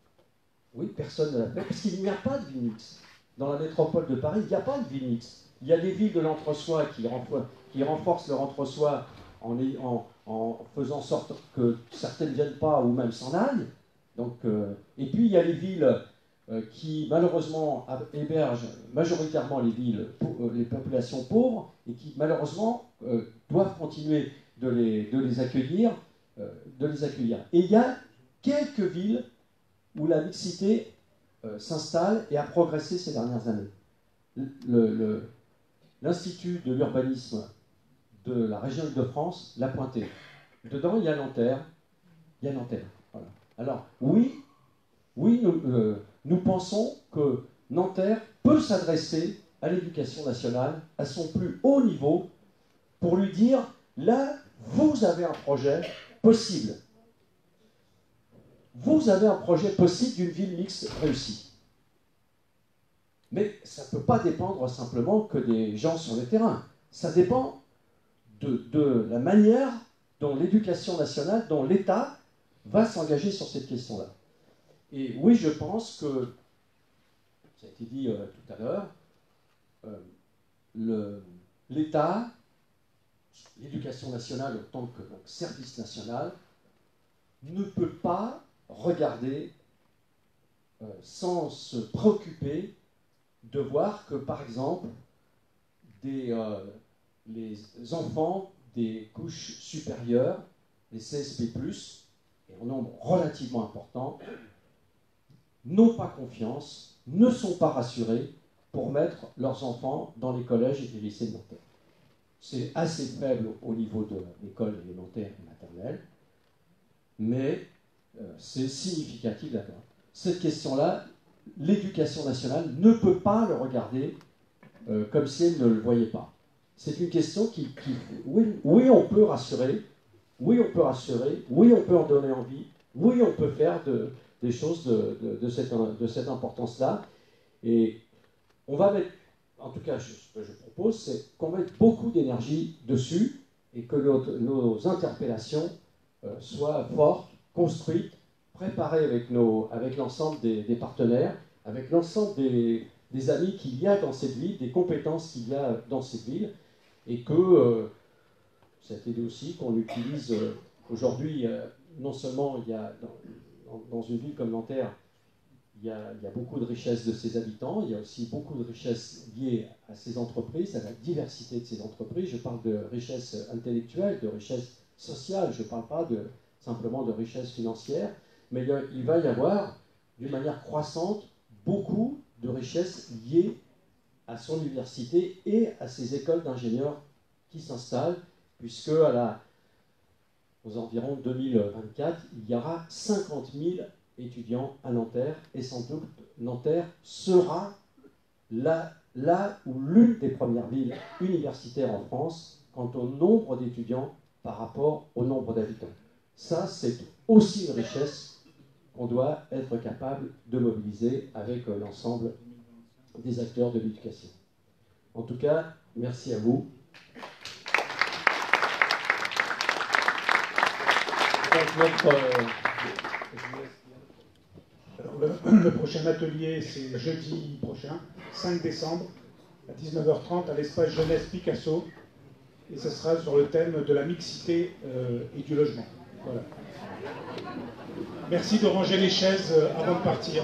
Oui, personne ne l'a fait, parce qu'il n'y a pas de ville mixte. Dans la métropole de Paris, il n'y a pas de ville mixte. Il y a des villes de l'entre-soi qui renforcent leur entre-soi en faisant en sorte que certaines ne viennent pas ou même s'en aillent. Donc, et puis il y a les villes qui malheureusement hébergent majoritairement les populations pauvres et qui malheureusement doivent continuer de les accueillir. Et il y a quelques villes où la mixité s'installe et a progressé ces dernières années. L'Institut de l'urbanisme de la région Île-de-France l'a pointé. Dedans, il y a Nanterre. Voilà. Alors, oui, Oui, nous pensons que Nanterre peut s'adresser à l'éducation nationale à son plus haut niveau pour lui dire, là, vous avez un projet possible. Vous avez un projet possible d'une ville mixte réussie. Mais ça ne peut pas dépendre simplement que des gens sur le terrain. Ça dépend de la manière dont l'éducation nationale, dont l'État va s'engager sur cette question-là. Et oui, je pense que, ça a été dit tout à l'heure, l'État, l'éducation nationale en tant que service national, ne peut pas regarder sans se préoccuper de voir que, par exemple, les enfants des couches supérieures, les CSP+, et en nombre relativement important, n'ont pas confiance, ne sont pas rassurés pour mettre leurs enfants dans les collèges et les lycées de Nanterre. C'est assez faible au niveau de l'école élémentaire et maternelle, mais c'est significatif d'accord. Cette question-là, l'éducation nationale ne peut pas le regarder comme si elle ne le voyait pas. C'est une question oui, on peut rassurer, oui, on peut rassurer, oui, on peut en donner envie, oui, on peut faire des choses de cette importance-là. Et on va mettre, en tout cas, ce que je propose, c'est qu'on mette beaucoup d'énergie dessus et que nos interpellations soient fortes, construites, préparées avec l'ensemble des partenaires, avec l'ensemble des amis qu'il y a dans cette ville, des compétences qu'il y a dans cette ville, et que, ça a été dit aussi, qu'on utilise aujourd'hui, non seulement il y a dans une ville comme Nanterre, il y a beaucoup de richesses de ses habitants, il y a aussi beaucoup de richesses liées à ces entreprises, à la diversité de ces entreprises. Je parle de richesse intellectuelle, de richesse sociale, je ne parle pas simplement de richesse financière, mais il va y avoir, d'une manière croissante, beaucoup de richesses liées à son université et à ses écoles d'ingénieurs qui s'installent, puisque aux environs 2024, il y aura 50 000 étudiants à Nanterre, et sans doute Nanterre sera là où l'une des premières villes universitaires en France quant au nombre d'étudiants par rapport au nombre d'habitants. Ça, c'est aussi une richesse qu'on doit être capable de mobiliser avec l'ensemble des acteurs de l'éducation. En tout cas, merci à vous. Le prochain atelier, c'est jeudi prochain, 5 décembre, à 19h30, à l'espace Jeunesse Picasso. Et ce sera sur le thème de la mixité et du logement. Voilà. Merci de ranger les chaises avant de partir.